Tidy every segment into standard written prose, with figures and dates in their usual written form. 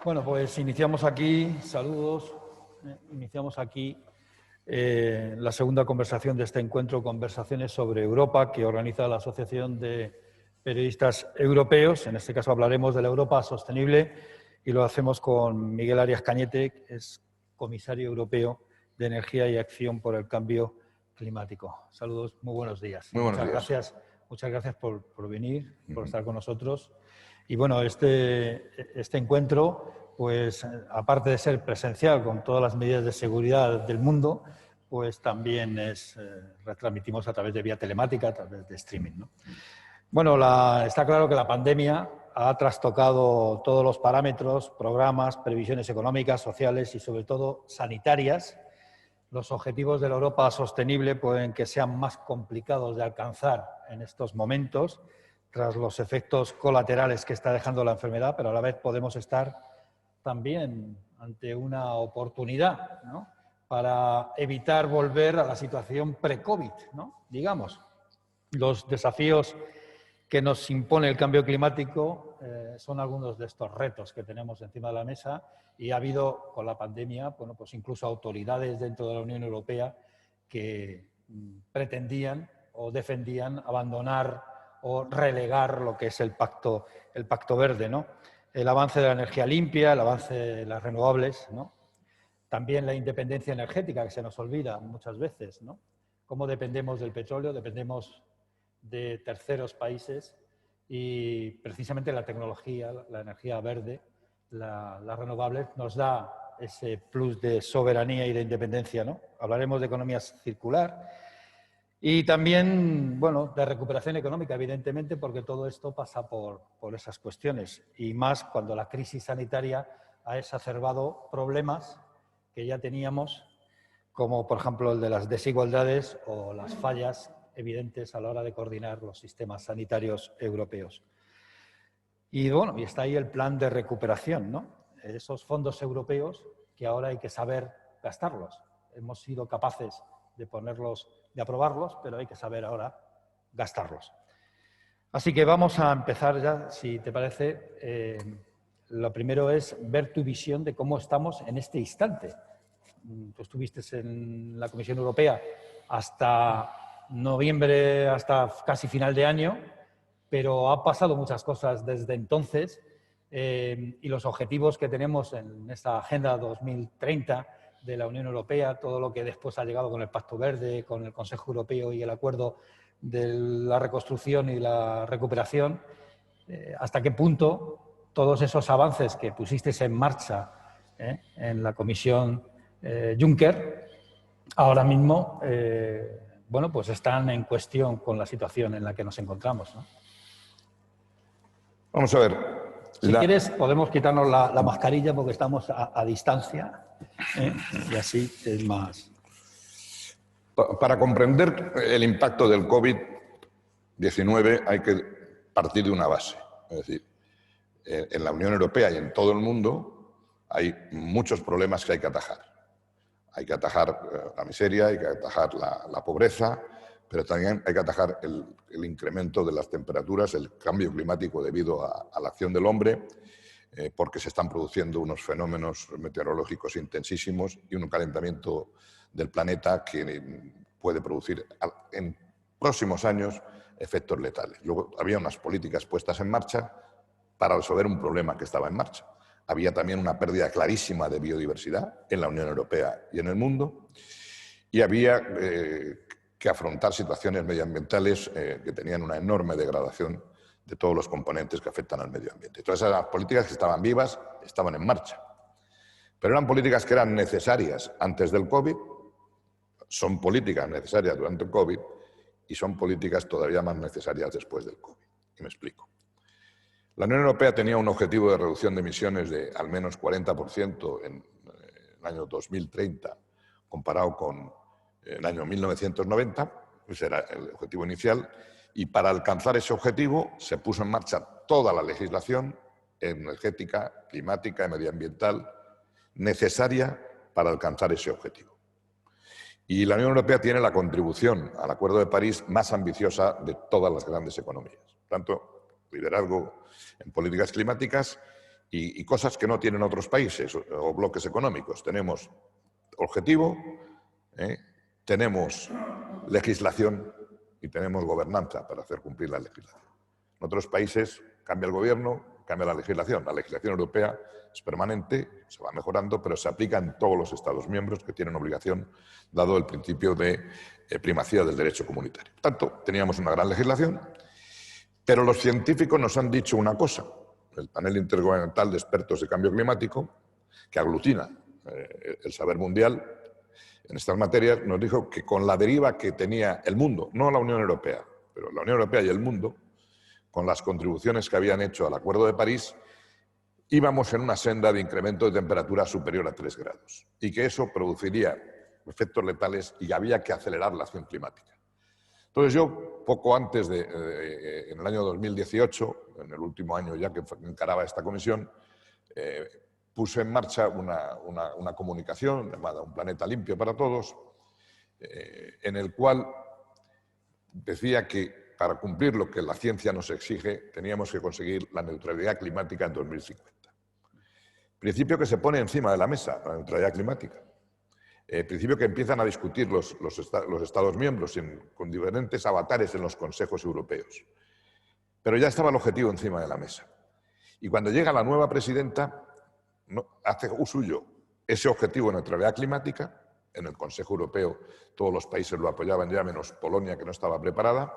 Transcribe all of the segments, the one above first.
Bueno, pues iniciamos aquí, saludos, iniciamos aquí la segunda conversación de este encuentro, Conversaciones sobre Europa, que organiza la Asociación de Periodistas Europeos. En este caso hablaremos de la Europa sostenible y lo hacemos con Miguel Arias Cañete, que es comisario europeo de Energía y Acción por el Cambio Climático. Saludos, muy buenos días. Muy buenos días. Muchas gracias por venir, por estar con nosotros. Y bueno, este encuentro, pues aparte de ser presencial con todas las medidas de seguridad del mundo, pues también retransmitimos a través de vía telemática, a través de streaming, ¿no? Bueno, está claro que la pandemia ha trastocado todos los parámetros, programas, previsiones económicas, sociales y sobre todo sanitarias. Los objetivos de la Europa sostenible pueden que sean más complicados de alcanzar en estos momentos, tras los efectos colaterales que está dejando la enfermedad, pero a la vez podemos estar también ante una oportunidad, ¿no?, para evitar volver a la situación pre-COVID, ¿no? Digamos. Los desafíos que nos impone el cambio climático son algunos de estos retos que tenemos encima de la mesa, y ha habido con la pandemia, bueno, pues incluso autoridades dentro de la Unión Europea que pretendían o defendían abandonar o relegar lo que es el Pacto Verde, ¿no? El avance de la energía limpia, el avance de las renovables, ¿no? También la independencia energética, que se nos olvida muchas veces, ¿no? Cómo dependemos del petróleo, dependemos de terceros países, y precisamente la tecnología, la energía verde, las renovables, nos da ese plus de soberanía y de independencia, ¿no? Hablaremos de economía circular y también, bueno, de recuperación económica, evidentemente, porque todo esto pasa por esas cuestiones, y más cuando la crisis sanitaria ha exacerbado problemas que ya teníamos, como por ejemplo el de las desigualdades o las fallas evidentes a la hora de coordinar los sistemas sanitarios europeos. Y bueno, y está ahí el plan de recuperación, ¿no? Esos fondos europeos que ahora hay que saber gastarlos. Hemos sido capaces de aprobarlos, pero hay que saber ahora gastarlos. Así que vamos a empezar ya, si te parece. Lo primero es ver tu visión de cómo estamos en este instante. Tú estuviste en la Comisión Europea hasta noviembre, hasta casi final de año, pero ha pasado muchas cosas desde entonces, y los objetivos que tenemos en esta Agenda 2030 de la Unión Europea, todo lo que después ha llegado con el Pacto Verde, con el Consejo Europeo y el Acuerdo de la Reconstrucción y la Recuperación, hasta qué punto todos esos avances que pusisteis en marcha en la Comisión Juncker, ahora mismo, bueno, pues están en cuestión con la situación en la que nos encontramos, ¿no? Vamos a ver. Si quieres, podemos quitarnos la mascarilla porque estamos a distancia, y así es más. Para comprender el impacto del COVID-19 hay que partir de una base. Es decir, en la Unión Europea y en todo el mundo hay muchos problemas que hay que atajar. Hay que atajar la miseria, hay que atajar la pobreza, pero también hay que atajar el incremento de las temperaturas, el cambio climático debido a la acción del hombre, porque se están produciendo unos fenómenos meteorológicos intensísimos y un calentamiento del planeta que puede producir en próximos años efectos letales. Luego había unas políticas puestas en marcha para resolver un problema que estaba en marcha. Había también una pérdida clarísima de biodiversidad en la Unión Europea y en el mundo, y había que afrontar situaciones medioambientales que tenían una enorme degradación de todos los componentes que afectan al medio ambiente. Todas esas políticas que estaban vivas, estaban en marcha. Pero eran políticas que eran necesarias antes del COVID, son políticas necesarias durante el COVID y son políticas todavía más necesarias después del COVID. Y me explico. La Unión Europea tenía un objetivo de reducción de emisiones de al menos 40% en el año 2030, comparado con el año 1990, ese era el objetivo inicial, y para alcanzar ese objetivo se puso en marcha toda la legislación energética, climática y medioambiental necesaria para alcanzar ese objetivo. Y la Unión Europea tiene la contribución al Acuerdo de París más ambiciosa de todas las grandes economías. Por tanto, liderazgo en políticas climáticas y cosas que no tienen otros países o bloques económicos. Tenemos objetivo, tenemos legislación y tenemos gobernanza para hacer cumplir la legislación. En otros países cambia el gobierno, cambia la legislación. La legislación europea es permanente, se va mejorando, pero se aplica en todos los Estados miembros que tienen obligación, dado el principio de primacía del derecho comunitario. Por tanto, teníamos una gran legislación, pero los científicos nos han dicho una cosa. El panel intergubernamental de expertos de cambio climático, que aglutina el saber mundial en estas materias, nos dijo que con la deriva que tenía el mundo, no la Unión Europea, pero la Unión Europea y el mundo, con las contribuciones que habían hecho al Acuerdo de París, íbamos en una senda de incremento de temperatura superior a 3 grados y que eso produciría efectos letales y había que acelerar la acción climática. Entonces yo, poco antes en el año 2018, en el último año ya que encaraba esta comisión, puse en marcha una comunicación llamada Un planeta limpio para todos, en el cual decía que para cumplir lo que la ciencia nos exige teníamos que conseguir la neutralidad climática en 2050. Principio que se pone encima de la mesa, la neutralidad climática. Principio que empiezan a discutir los Estados miembros con diferentes avatares en los consejos europeos. Pero ya estaba el objetivo encima de la mesa. Y cuando llega la nueva presidenta, hace suyo ese objetivo de neutralidad climática. En el Consejo Europeo todos los países lo apoyaban ya, menos Polonia, que no estaba preparada,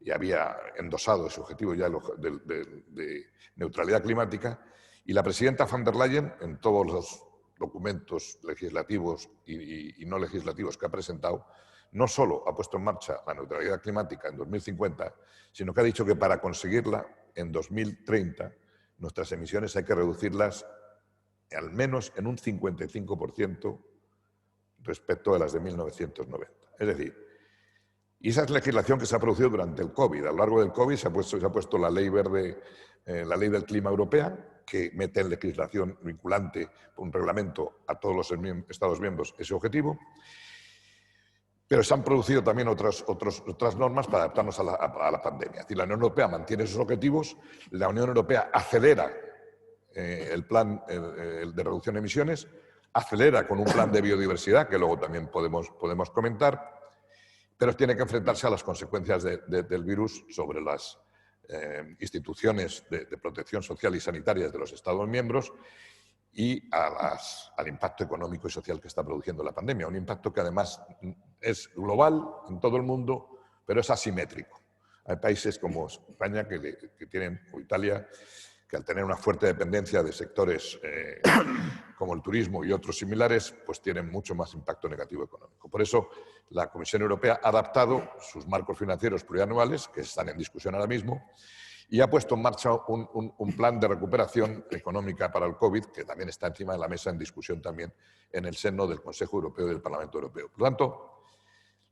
y había endosado ese objetivo ya de neutralidad climática. Y la presidenta von der Leyen, en todos los documentos legislativos y no legislativos que ha presentado, no solo ha puesto en marcha la neutralidad climática en 2050, sino que ha dicho que para conseguirla en 2030 nuestras emisiones hay que reducirlas al menos en un 55% respecto de las de 1990. Es decir, y esa es la legislación que se ha producido durante el COVID. A lo largo del COVID se ha puesto la ley verde, la ley del clima europea, que mete en legislación vinculante, un reglamento a todos los Estados miembros ese objetivo. Pero se han producido también otras normas para adaptarnos a la pandemia. Es decir, la Unión Europea mantiene esos objetivos, la Unión Europea acelera el plan de reducción de emisiones, acelera con un plan de biodiversidad, que luego también podemos comentar, pero tiene que enfrentarse a las consecuencias del virus sobre las instituciones de protección social y sanitarias de los Estados miembros y al impacto económico y social que está produciendo la pandemia. Un impacto que además es global en todo el mundo, pero es asimétrico. Hay países como España que tienen, o Italia, que al tener una fuerte dependencia de sectores como el turismo y otros similares, pues tienen mucho más impacto negativo económico. Por eso la Comisión Europea ha adaptado sus marcos financieros plurianuales, que están en discusión ahora mismo, y ha puesto en marcha un plan de recuperación económica para el COVID, que también está encima de la mesa en discusión también en el seno del Consejo Europeo y del Parlamento Europeo. Por lo tanto,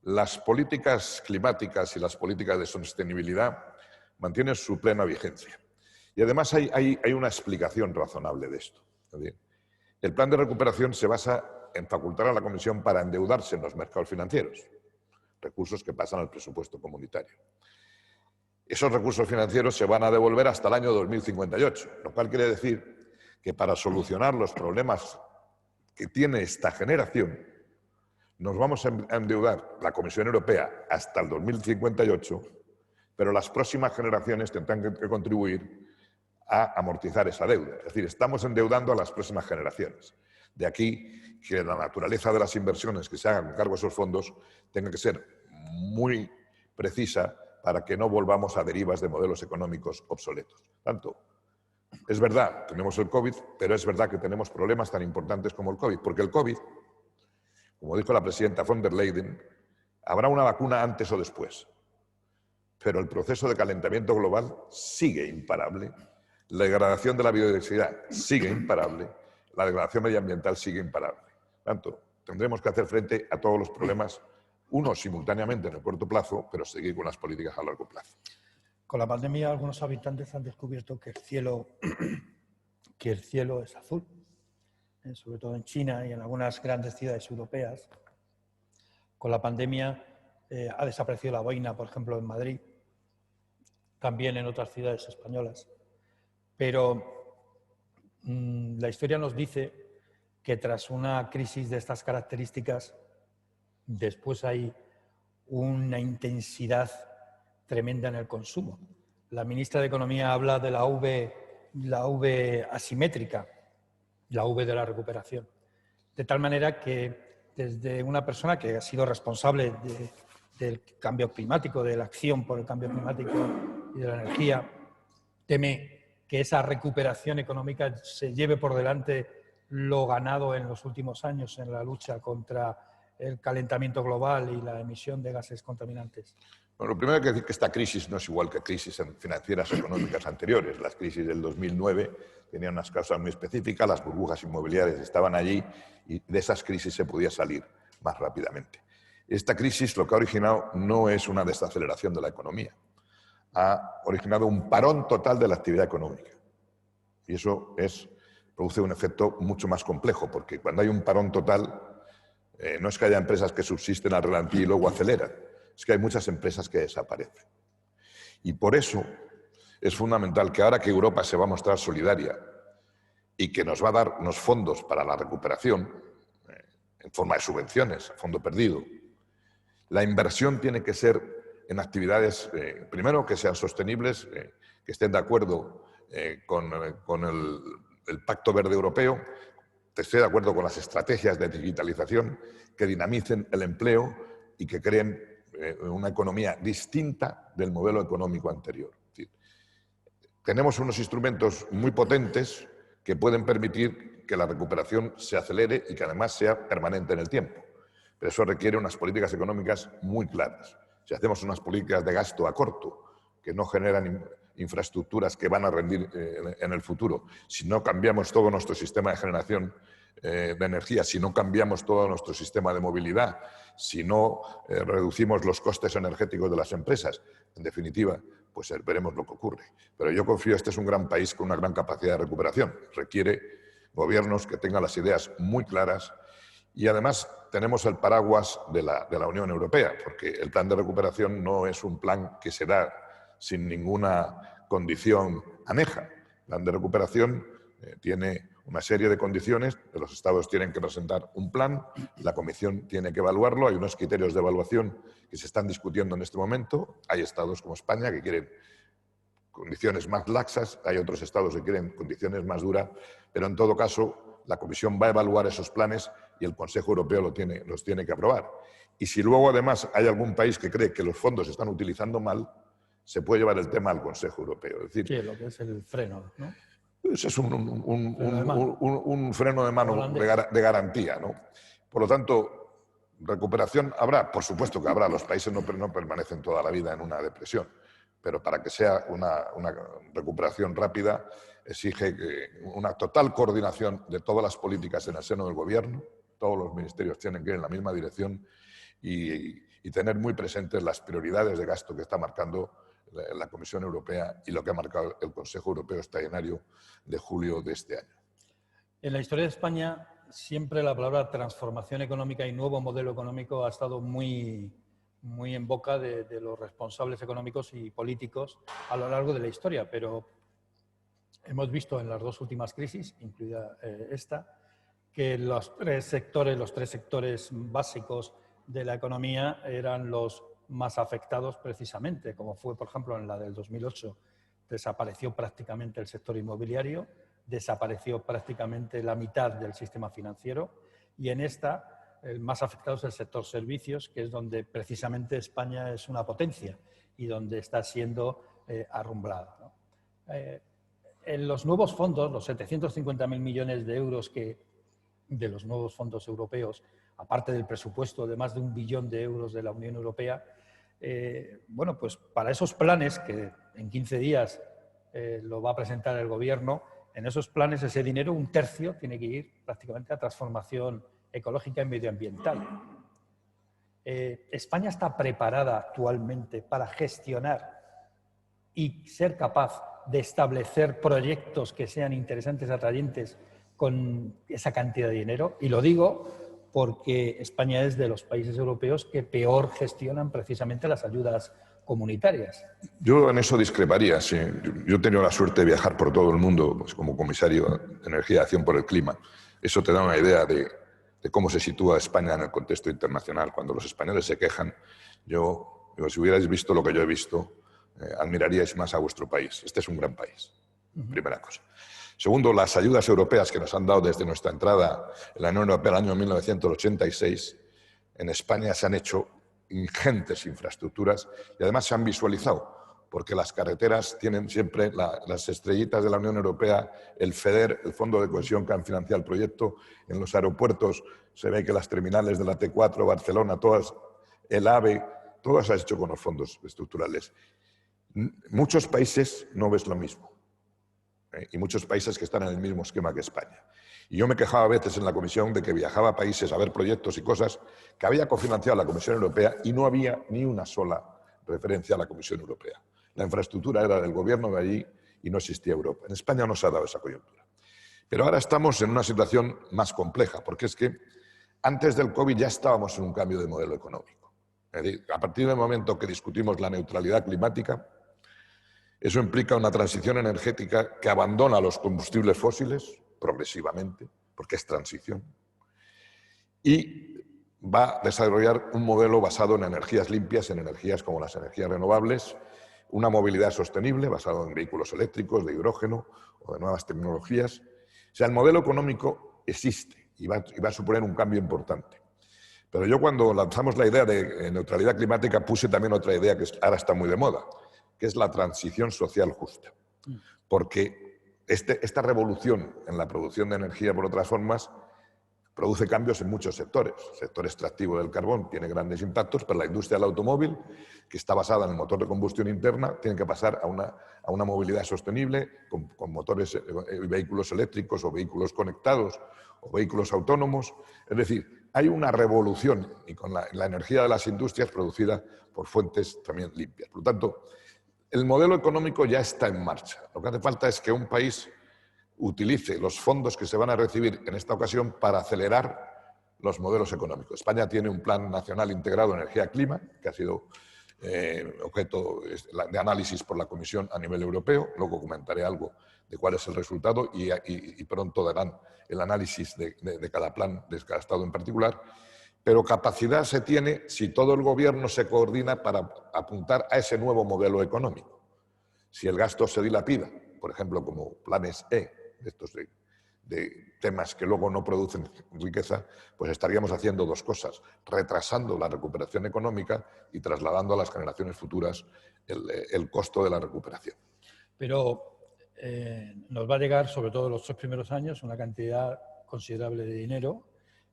las políticas climáticas y las políticas de sostenibilidad mantienen su plena vigencia. Y además hay una explicación razonable de esto. Es decir, el plan de recuperación se basa en facultar a la Comisión para endeudarse en los mercados financieros, recursos que pasan al presupuesto comunitario. Esos recursos financieros se van a devolver hasta el año 2058, lo cual quiere decir que para solucionar los problemas que tiene esta generación, nos vamos a endeudar la Comisión Europea hasta el 2058, pero las próximas generaciones tendrán que contribuir a amortizar esa deuda. Es decir, estamos endeudando a las próximas generaciones. De aquí que la naturaleza de las inversiones que se hagan con cargo a esos fondos tenga que ser muy precisa para que no volvamos a derivas de modelos económicos obsoletos. Tanto, es verdad, tenemos el COVID, pero es verdad que tenemos problemas tan importantes como el COVID, porque el COVID, como dijo la presidenta von der Leyen, habrá una vacuna antes o después, pero el proceso de calentamiento global sigue imparable, la degradación de la biodiversidad sigue imparable, la degradación medioambiental sigue imparable. Tanto, tendremos que hacer frente a todos los problemas, unos simultáneamente en el corto plazo, pero seguir con las políticas a largo plazo. Con la pandemia, algunos habitantes han descubierto que el cielo es azul, sobre todo en China y en algunas grandes ciudades europeas. Con la pandemia ha desaparecido la boina, por ejemplo, en Madrid, también en otras ciudades españolas. Pero la historia nos dice que tras una crisis de estas características, después hay una intensidad tremenda en el consumo. La ministra de Economía habla de la V asimétrica, la V de la recuperación. De tal manera que desde una persona que ha sido responsable del cambio climático, de la acción por el cambio climático y de la energía, teme que esa recuperación económica se lleve por delante lo ganado en los últimos años en la lucha contra el calentamiento global y la emisión de gases contaminantes. Bueno, lo primero hay que decir que esta crisis no es igual que crisis financieras económicas anteriores. Las crisis del 2009 tenían unas causas muy específicas, las burbujas inmobiliarias estaban allí y de esas crisis se podía salir más rápidamente. Esta crisis lo que ha originado no es una desaceleración de la economía, ha originado un parón total de la actividad económica. Y eso produce un efecto mucho más complejo, porque cuando hay un parón total, no es que haya empresas que subsisten al ralentí y luego aceleran, es que hay muchas empresas que desaparecen. Y por eso es fundamental que ahora que Europa se va a mostrar solidaria y que nos va a dar unos fondos para la recuperación, en forma de subvenciones, a fondo perdido, la inversión tiene que ser en actividades, primero, que sean sostenibles, que estén de acuerdo con el Pacto Verde Europeo, que esté de acuerdo con las estrategias de digitalización, que dinamicen el empleo y que creen una economía distinta del modelo económico anterior. Es decir, tenemos unos instrumentos muy potentes que pueden permitir que la recuperación se acelere y que además sea permanente en el tiempo. Pero eso requiere unas políticas económicas muy claras. Si hacemos unas políticas de gasto a corto, que no generan infraestructuras que van a rendir en el futuro, si no cambiamos todo nuestro sistema de generación de energía, si no cambiamos todo nuestro sistema de movilidad, si no reducimos los costes energéticos de las empresas, en definitiva, pues veremos lo que ocurre. Pero yo confío, este es un gran país con una gran capacidad de recuperación. Requiere gobiernos que tengan las ideas muy claras y además tenemos el paraguas de la Unión Europea, porque el plan de recuperación no es un plan que se da sin ninguna condición aneja. El plan de recuperación tiene una serie de condiciones, los Estados tienen que presentar un plan, la Comisión tiene que evaluarlo, hay unos criterios de evaluación que se están discutiendo en este momento, hay Estados como España que quieren condiciones más laxas, hay otros Estados que quieren condiciones más duras, pero en todo caso la Comisión va a evaluar esos planes y el Consejo Europeo los tiene que aprobar. Y si luego además hay algún país que cree que los fondos se están utilizando mal, se puede llevar el tema al Consejo Europeo. Es decir, sí, lo que es el freno, ¿no? Ese es un freno de mano de garantía, ¿no? Por lo tanto, recuperación habrá, por supuesto que habrá, los países no permanecen toda la vida en una depresión, pero para que sea una recuperación rápida exige una total coordinación de todas las políticas en el seno del gobierno, todos los ministerios tienen que ir en la misma dirección y tener muy presentes las prioridades de gasto que está marcando la Comisión Europea y lo que ha marcado el Consejo Europeo Extraordinario de julio de este año. En la historia de España siempre la palabra transformación económica y nuevo modelo económico ha estado muy en boca de los responsables económicos y políticos a lo largo de la historia, pero hemos visto en las dos últimas crisis, incluida esta, que los tres sectores básicos de la economía eran los más afectados precisamente, como fue, por ejemplo, en la del 2008, desapareció prácticamente el sector inmobiliario, desapareció prácticamente la mitad del sistema financiero y en esta el más afectado es el sector servicios, que es donde precisamente España es una potencia y donde está siendo arrumblada, ¿no? En los nuevos fondos, los 750.000 millones de euros de los nuevos fondos europeos, aparte del presupuesto de más de 1 billón de euros de la Unión Europea, bueno, pues para esos planes que en 15 días lo va a presentar el Gobierno, en esos planes ese dinero, 1/3 tiene que ir prácticamente a transformación ecológica y medioambiental. España está preparada actualmente para gestionar y ser capaz de establecer proyectos que sean interesantes, atrayentes con esa cantidad de dinero. Y lo digo porque España es de los países europeos que peor gestionan precisamente las ayudas comunitarias. Yo en eso discreparía, sí. Yo he tenido la suerte de viajar por todo el mundo pues, como comisario de Energía y Acción por el Clima. Eso te da una idea de cómo se sitúa España en el contexto internacional. Cuando los españoles se quejan, yo digo, si hubierais visto lo que yo he visto, admiraríais más a vuestro país. Este es un gran país, primera cosa. Segundo, las ayudas europeas que nos han dado desde nuestra entrada en la Unión Europea en el año 1986, en España se han hecho ingentes infraestructuras y además se han visualizado, porque las carreteras tienen siempre las estrellitas de la Unión Europea, el FEDER, el Fondo de Cohesión que han financiado el proyecto. En los aeropuertos se ve que las terminales de la T4, Barcelona, todas, el AVE, todas se han hecho con los fondos estructurales. Muchos países no ves lo mismo. Y muchos países que están en el mismo esquema que España. Y yo me quejaba a veces en la Comisión de que viajaba a países a ver proyectos y cosas que había cofinanciado la Comisión Europea y no había ni una sola referencia a la Comisión Europea. La infraestructura era del gobierno de allí y no existía Europa. En España no se ha dado esa coyuntura. Pero ahora estamos en una situación más compleja, porque es que antes del COVID ya estábamos en un cambio de modelo económico. Es decir, a partir del momento que discutimos la neutralidad climática, eso implica una transición energética que abandona los combustibles fósiles progresivamente, porque es transición, y va a desarrollar un modelo basado en energías limpias, en energías como las energías renovables, una movilidad sostenible basada en vehículos eléctricos, de hidrógeno o de nuevas tecnologías. O sea, el modelo económico existe y va a suponer un cambio importante. Pero yo cuando lanzamos la idea de neutralidad climática puse también otra idea que ahora está muy de moda, que es la transición social justa. Porque esta revolución en la producción de energía por otras formas produce cambios en muchos sectores. El sector extractivo del carbón tiene grandes impactos, pero la industria del automóvil, que está basada en el motor de combustión interna, tiene que pasar a una movilidad sostenible con motores, vehículos eléctricos o vehículos conectados o vehículos autónomos. Es decir, hay una revolución y con la energía de las industrias producida por fuentes también limpias. Por lo tanto, el modelo económico ya está en marcha. Lo que hace falta es que un país utilice los fondos que se van a recibir en esta ocasión para acelerar los modelos económicos. España tiene un Plan Nacional Integrado de Energía-Clima, que ha sido objeto de análisis por la Comisión a nivel europeo. Luego comentaré algo de cuál es el resultado y pronto darán el análisis de cada plan, de cada Estado en particular. Pero capacidad se tiene si todo el gobierno se coordina para apuntar a ese nuevo modelo económico. Si el gasto se dilapida, por ejemplo, como planes estos de temas que luego no producen riqueza, pues estaríamos haciendo dos cosas: retrasando la recuperación económica y trasladando a las generaciones futuras el costo de la recuperación. Pero nos va a llegar, sobre todo en los 3 primeros años, una cantidad considerable de dinero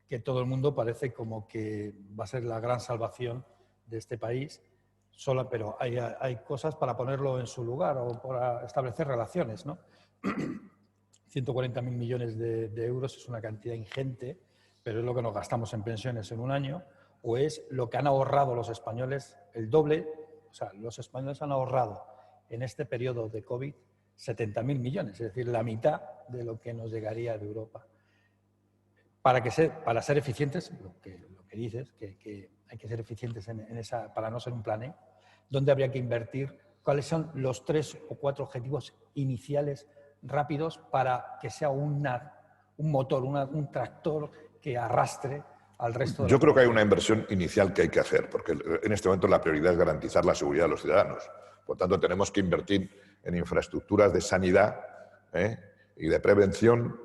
que todo el mundo parece como que va a ser la gran salvación de este país, pero hay cosas para ponerlo en su lugar o para establecer relaciones, ¿no? 140.000 millones de euros es una cantidad ingente, pero es lo que nos gastamos en pensiones en un año, o es lo que han ahorrado los españoles, el doble. O sea, los españoles han ahorrado en este periodo de COVID 70.000 millones, es decir, la mitad de lo que nos llegaría de Europa. Para ser eficientes, lo que dices, que hay que ser eficientes para no ser un plan E, ¿dónde habría que invertir? ¿Cuáles son los 3 o 4 objetivos iniciales rápidos para que sea un motor, un tractor que arrastre al resto de la Yo creo que hay una inversión inicial que hay que hacer, porque en este momento la prioridad es garantizar la seguridad de los ciudadanos. Por tanto, tenemos que invertir en infraestructuras de sanidad y de prevención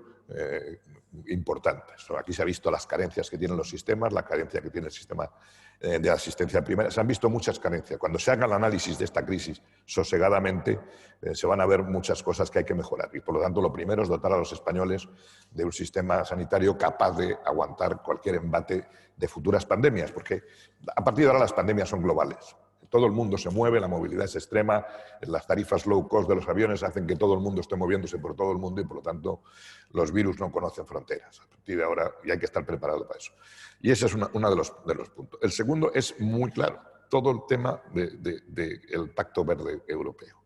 importantes. Aquí se ha visto las carencias que tienen los sistemas, la carencia que tiene el sistema de asistencia primaria. Se han visto muchas carencias. Cuando se haga el análisis de esta crisis sosegadamente, se van a ver muchas cosas que hay que mejorar. Y por lo tanto, lo primero es dotar a los españoles de un sistema sanitario capaz de aguantar cualquier embate de futuras pandemias, porque a partir de ahora las pandemias son globales. Todo el mundo se mueve, la movilidad es extrema, las tarifas low cost de los aviones hacen que todo el mundo esté moviéndose por todo el mundo y, por lo tanto, los virus no conocen fronteras. A partir de ahora, y hay que estar preparado para eso. Y ese es uno de los puntos. El segundo es muy claro, todo el tema del Pacto Verde Europeo.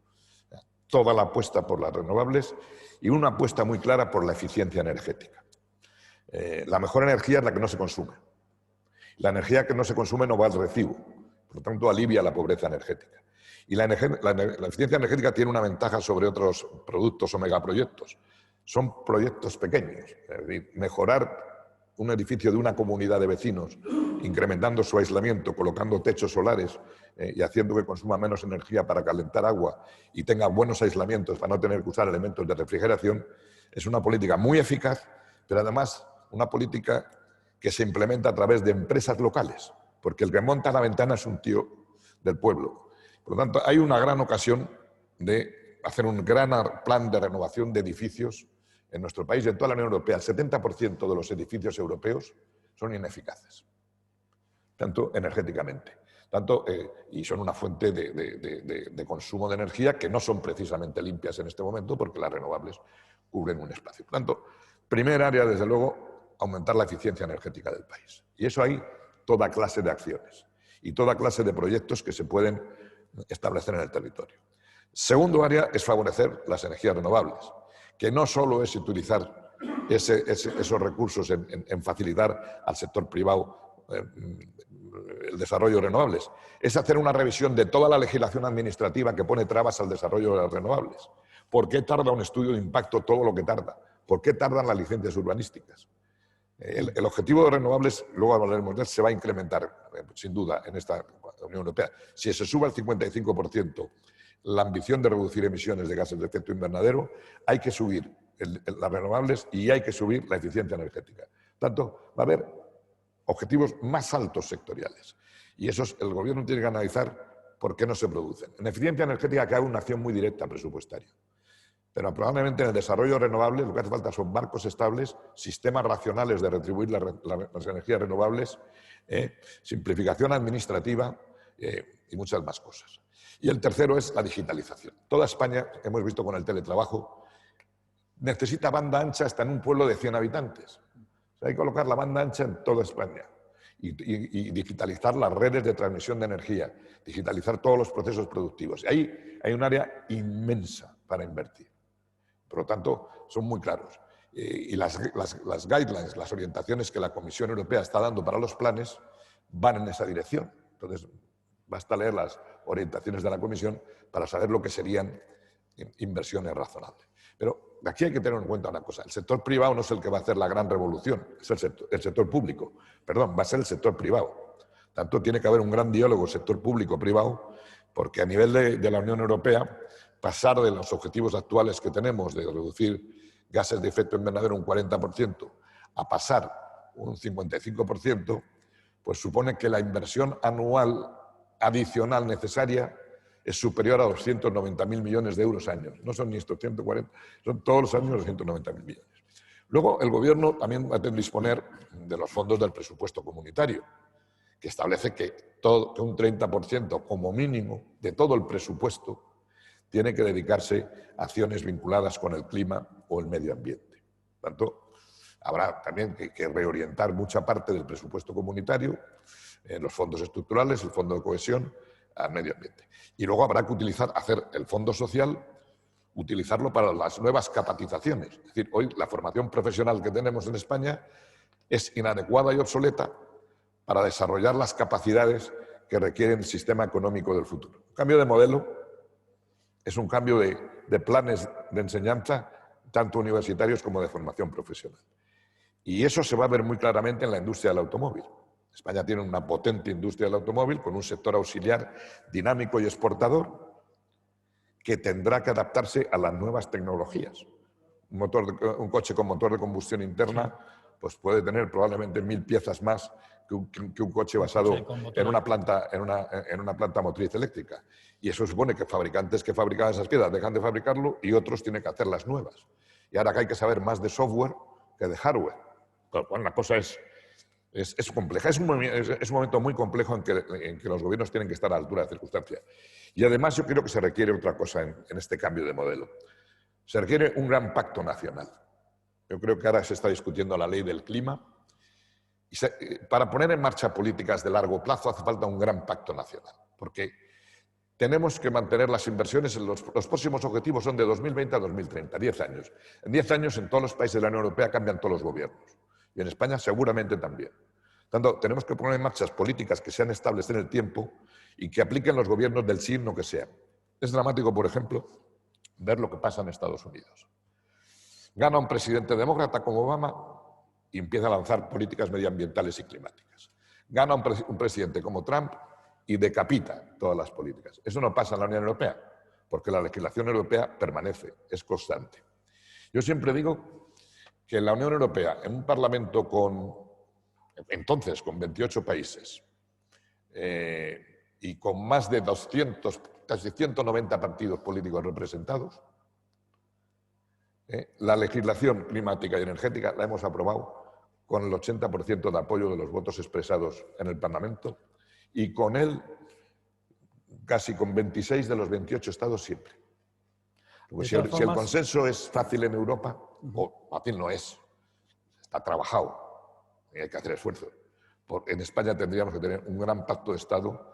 Toda la apuesta por las renovables y una apuesta muy clara por la eficiencia energética. La mejor energía es la que no se consume. La energía que no se consume no va al recibo. Por lo tanto, alivia la pobreza energética. Y la eficiencia energética tiene una ventaja sobre otros productos o megaproyectos. Son proyectos pequeños. Es decir, mejorar un edificio de una comunidad de vecinos, incrementando su aislamiento, colocando techos solares y haciendo que consuma menos energía para calentar agua y tenga buenos aislamientos para no tener que usar elementos de refrigeración, es una política muy eficaz, pero además una política que se implementa a través de empresas locales, porque el que monta la ventana es un tío del pueblo. Por lo tanto, hay una gran ocasión de hacer un gran plan de renovación de edificios en nuestro país y en toda la Unión Europea. El 70% de los edificios europeos son ineficaces, tanto energéticamente, y son una fuente de consumo de energía que no son precisamente limpias en este momento porque las renovables cubren un espacio. Por tanto, primer área, desde luego, aumentar la eficiencia energética del país. Y eso hay toda clase de acciones y toda clase de proyectos que se pueden establecer en el territorio. Segundo área es favorecer las energías renovables, que no solo es utilizar esos recursos en facilitar al sector privado el desarrollo de renovables, es hacer una revisión de toda la legislación administrativa que pone trabas al desarrollo de las renovables. ¿Por qué tarda un estudio de impacto todo lo que tarda? ¿Por qué tardan las licencias urbanísticas? El objetivo de renovables, luego hablaremos de él, se va a incrementar, sin duda, en esta Unión Europea. Si se sube al 55% la ambición de reducir emisiones de gases de efecto invernadero, hay que subir las renovables y hay que subir la eficiencia energética. Por tanto, va a haber objetivos más altos sectoriales. Y esos el Gobierno tiene que analizar por qué no se producen. En eficiencia energética cabe una acción muy directa presupuestaria. Pero probablemente en el desarrollo renovable lo que hace falta son marcos estables, sistemas racionales de retribuir las energías renovables, simplificación administrativa y muchas más cosas. Y el tercero es la digitalización. Toda España, hemos visto con el teletrabajo, necesita banda ancha hasta en un pueblo de 100 habitantes. O sea, hay que colocar la banda ancha en toda España y digitalizar las redes de transmisión de energía, digitalizar todos los procesos productivos. Y ahí hay un área inmensa para invertir. Por lo tanto, son muy claros. Y las guidelines, las orientaciones que la Comisión Europea está dando para los planes van en esa dirección. Entonces, basta leer las orientaciones de la Comisión para saber lo que serían inversiones razonables. Pero aquí hay que tener en cuenta una cosa. El sector privado no es el que va a hacer la gran revolución, es el sector público. Perdón, va a ser el sector privado. Tanto tiene que haber un gran diálogo sector público-privado, porque a nivel de la Unión Europea, pasar de los objetivos actuales que tenemos de reducir gases de efecto invernadero un 40% a pasar un 55%, pues supone que la inversión anual adicional necesaria es superior a 290.000 millones de euros años. No son ni estos 140, son todos los años 290.000 millones. Luego, el Gobierno también va a tener que disponer de los fondos del presupuesto comunitario, que establece que un 30% como mínimo de todo el presupuesto tiene que dedicarse a acciones vinculadas con el clima o el medio ambiente. Por tanto, habrá también que reorientar mucha parte del presupuesto comunitario, los fondos estructurales, el fondo de cohesión, al medio ambiente. Y luego habrá que hacer el fondo social, utilizarlo para las nuevas capacitaciones. Es decir, hoy la formación profesional que tenemos en España es inadecuada y obsoleta para desarrollar las capacidades que requiere el sistema económico del futuro. Un cambio de modelo es un cambio de planes de enseñanza, tanto universitarios como de formación profesional. Y eso se va a ver muy claramente en la industria del automóvil. España tiene una potente industria del automóvil con un sector auxiliar dinámico y exportador que tendrá que adaptarse a las nuevas tecnologías. Un coche con motor de combustión interna pues puede tener probablemente 1000 piezas más que un coche basado en una planta motriz eléctrica. Y eso supone que fabricantes que fabricaban esas piezas dejan de fabricarlo y otros tienen que hacer las nuevas. Y ahora que hay que saber más de software que de hardware. Bueno, la cosa es compleja. Es un momento muy complejo en que los gobiernos tienen que estar a la altura de circunstancias. Y además yo creo que se requiere otra cosa en este cambio de modelo. Se requiere un gran pacto nacional. Yo creo que ahora se está discutiendo la ley del clima. Y para poner en marcha políticas de largo plazo hace falta un gran pacto nacional. Porque tenemos que mantener las inversiones. Los próximos objetivos son de 2020 a 2030, 10 años. En 10 años en todos los países de la Unión Europea cambian todos los gobiernos. Y en España seguramente también. Tanto, tenemos que poner en marcha políticas que sean estables en el tiempo y que apliquen los gobiernos del signo que sean. Es dramático, por ejemplo, ver lo que pasa en Estados Unidos. Gana un presidente demócrata como Obama y empieza a lanzar políticas medioambientales y climáticas. Gana un presidente como Trump y decapita todas las políticas. Eso no pasa en la Unión Europea, porque la legislación europea permanece, es constante. Yo siempre digo que en la Unión Europea, en un parlamento entonces con 28 países y con más de 200, casi 190 partidos políticos representados, la legislación climática y energética la hemos aprobado con el 80% de apoyo de los votos expresados en el Parlamento y con él casi con 26 de los 28 estados siempre. Si el consenso es fácil en Europa, o fácil no es, está trabajado y hay que hacer esfuerzo. En España tendríamos que tener un gran pacto de Estado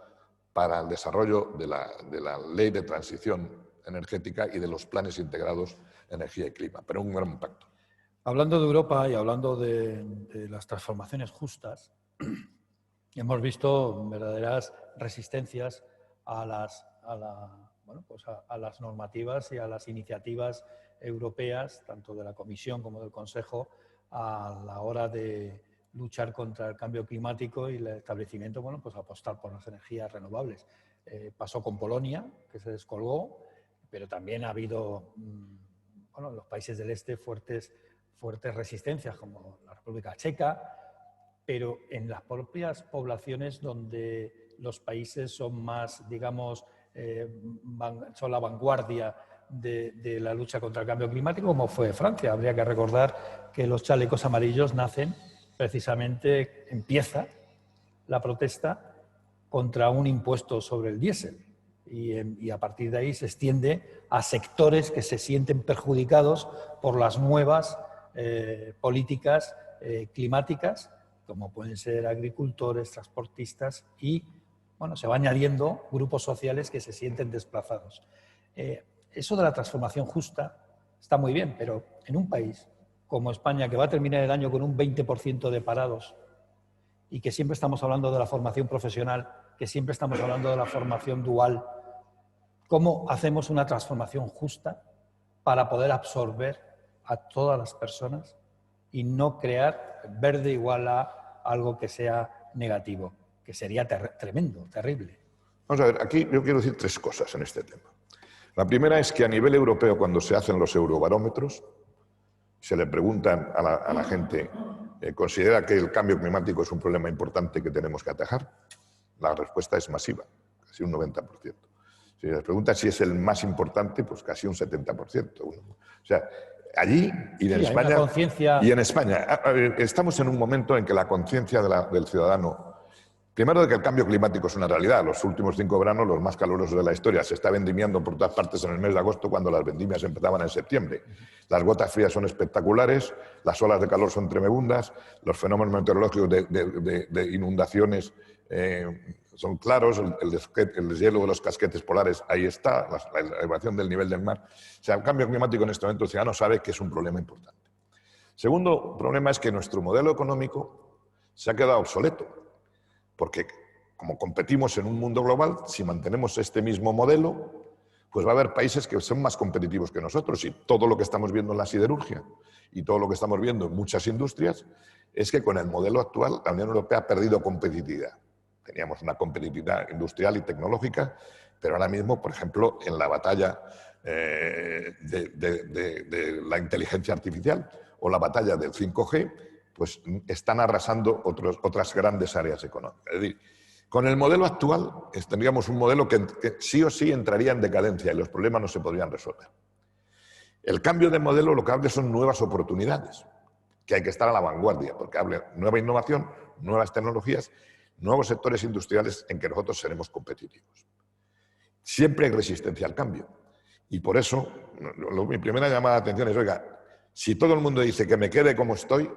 para el desarrollo de la ley de transición energética y de los planes integrados energía y clima, pero un gran pacto. Hablando de Europa y hablando de las transformaciones justas, hemos visto verdaderas resistencias a las normativas y a las iniciativas europeas, tanto de la Comisión como del Consejo, a la hora de luchar contra el cambio climático y el establecimiento, apostar por las energías renovables. Pasó con Polonia, que se descolgó, pero también ha habido en los países del este fuertes resistencias, como la República Checa, pero en las propias poblaciones donde los países son más, digamos, son la vanguardia de la lucha contra el cambio climático, como fue Francia. Habría que recordar que los chalecos amarillos nacen precisamente, empieza la protesta contra un impuesto sobre el diésel. Y a partir de ahí se extiende a sectores que se sienten perjudicados por las nuevas políticas climáticas, como pueden ser agricultores, transportistas y, se va añadiendo grupos sociales que se sienten desplazados. Eso de la transformación justa está muy bien, pero en un país como España, que va a terminar el año con un 20% de parados y que siempre estamos hablando de la formación profesional, que siempre estamos hablando de la formación dual, ¿cómo hacemos una transformación justa para poder absorber a todas las personas y no crear verde igual a algo que sea negativo? Que sería tremendo, terrible. Vamos a ver, aquí yo quiero decir tres cosas en este tema. La primera es que a nivel europeo, cuando se hacen los eurobarómetros, se le preguntan a la gente, ¿considera que el cambio climático es un problema importante que tenemos que atajar? La respuesta es masiva, casi un 90%. Si les preguntan si es el más importante, pues casi un 70%. O sea, allí y en España, estamos en un momento en que la conciencia del ciudadano, primero de que el cambio climático es una realidad. Los últimos 5 veranos, los más calurosos de la historia, se está vendimiando por todas partes en el mes de agosto, cuando las vendimias empezaban en septiembre. Las gotas frías son espectaculares, las olas de calor son tremebundas, los fenómenos meteorológicos de inundaciones son claros, el deshielo de los casquetes polares, ahí está, la elevación del nivel del mar. O sea, el cambio climático en este momento el ciudadano sabe que es un problema importante. Segundo problema es que nuestro modelo económico se ha quedado obsoleto, porque como competimos en un mundo global, si mantenemos este mismo modelo, pues va a haber países que son más competitivos que nosotros, y todo lo que estamos viendo en la siderurgia y todo lo que estamos viendo en muchas industrias es que con el modelo actual la Unión Europea ha perdido competitividad. Teníamos una competitividad industrial y tecnológica, pero ahora mismo, por ejemplo, en la batalla de la inteligencia artificial o la batalla del 5G, pues están arrasando otras grandes áreas económicas. Es decir, con el modelo actual tendríamos un modelo que sí o sí entraría en decadencia y los problemas no se podrían resolver. El cambio de modelo lo que abre son nuevas oportunidades, que hay que estar a la vanguardia, porque abre nueva innovación, nuevas tecnologías, nuevos sectores industriales en que nosotros seremos competitivos. Siempre hay resistencia al cambio. Y por eso, mi primera llamada de atención es, oiga, si todo el mundo dice que me quede como estoy,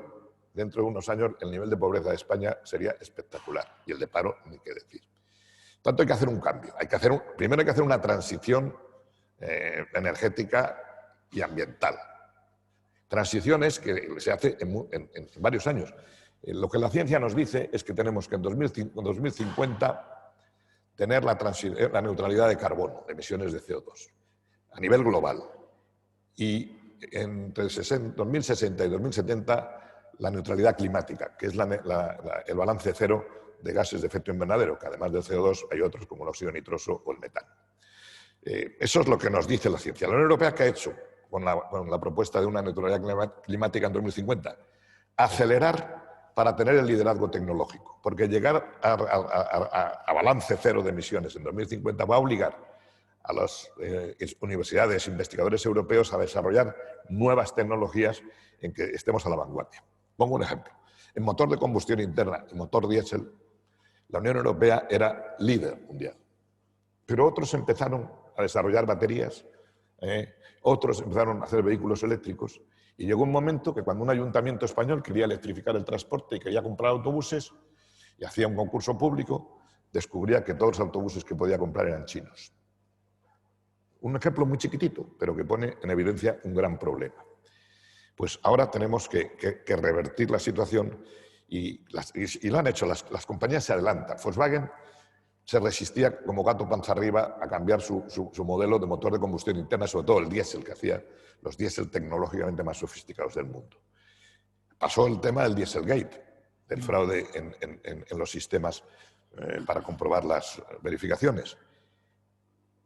dentro de unos años el nivel de pobreza de España sería espectacular y el de paro ni qué decir. Tanto hay que hacer un cambio. Primero hay que hacer una transición energética y ambiental. Transiciones que se hace en varios años. Lo que la ciencia nos dice es que tenemos que en 2050 tener la neutralidad de carbono, de emisiones de CO2, a nivel global. Y entre 2060 y 2070 la neutralidad climática, que es el balance cero de gases de efecto invernadero, que además del CO2 hay otros como el óxido nitroso o el metano. Eso es lo que nos dice la ciencia. La Unión Europea, ¿qué ha hecho con la propuesta de una neutralidad climática en 2050? Acelerar para tener el liderazgo tecnológico, porque llegar a balance cero de emisiones en 2050 va a obligar a las universidades e investigadores europeos a desarrollar nuevas tecnologías en que estemos a la vanguardia. Pongo un ejemplo. En motor de combustión interna, en motor diésel, la Unión Europea era líder mundial. Pero otros empezaron a desarrollar baterías, otros empezaron a hacer vehículos eléctricos, y llegó un momento que cuando un ayuntamiento español quería electrificar el transporte y quería comprar autobuses, y hacía un concurso público, descubría que todos los autobuses que podía comprar eran chinos. Un ejemplo muy chiquitito, pero que pone en evidencia un gran problema. Pues ahora tenemos que revertir la situación y lo han hecho. Las compañías se adelantan. Volkswagen se resistía como gato panza arriba a cambiar su modelo de motor de combustión interna, sobre todo el diésel, que hacía los diésel tecnológicamente más sofisticados del mundo. Pasó el tema del Dieselgate, del fraude en los sistemas para comprobar las verificaciones.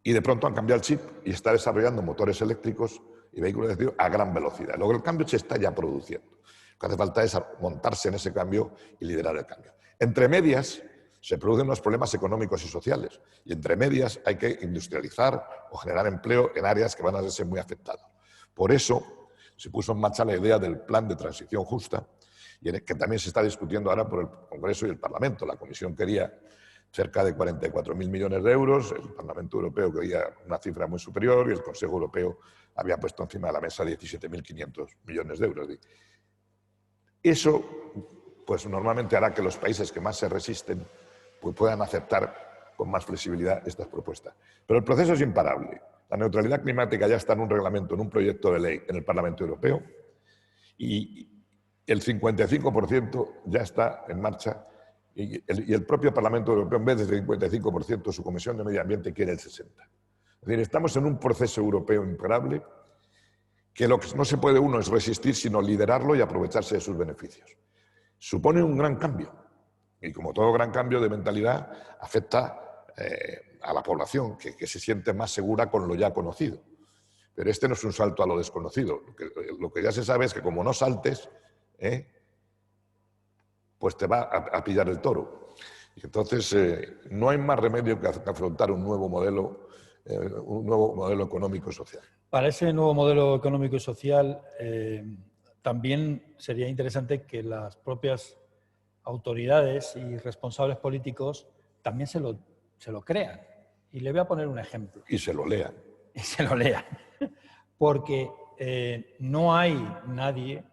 Y de pronto han cambiado el chip y está desarrollando motores eléctricos y vehículos eléctricos a gran velocidad. Luego el cambio se está ya produciendo. Lo que hace falta es montarse en ese cambio y liderar el cambio. Entre medias se producen los problemas económicos y sociales. Y entre medias hay que industrializar o generar empleo en áreas que van a verse muy afectadas. Por eso se puso en marcha la idea del plan de transición justa, y que también se está discutiendo ahora por el Congreso y el Parlamento. La Comisión quería cerca de 44.000 millones de euros, el Parlamento Europeo quería una cifra muy superior y el Consejo Europeo había puesto encima de la mesa 17.500 millones de euros. Eso, pues normalmente hará que los países que más se resisten pues puedan aceptar con más flexibilidad estas propuestas. Pero el proceso es imparable. La neutralidad climática ya está en un reglamento, en un proyecto de ley en el Parlamento Europeo, y el 55% ya está en marcha. Y el propio Parlamento Europeo, en vez del 55%, su Comisión de Medio Ambiente quiere el 60%. Es decir, estamos en un proceso europeo imparable que lo que no se puede uno es resistir, sino liderarlo y aprovecharse de sus beneficios. Supone un gran cambio. Y como todo gran cambio de mentalidad, afecta a la población, que se siente más segura con lo ya conocido. Pero este no es un salto a lo desconocido. Lo que ya se sabe es que como no saltes, pues te va a pillar el toro. Y entonces no hay más remedio que afrontar un nuevo modelo económico y social. Para ese nuevo modelo económico y social también sería interesante que las propias autoridades y responsables políticos también se lo crean. Y le voy a poner un ejemplo. Y se lo lean. Y se lo lean. Porque no hay nadie,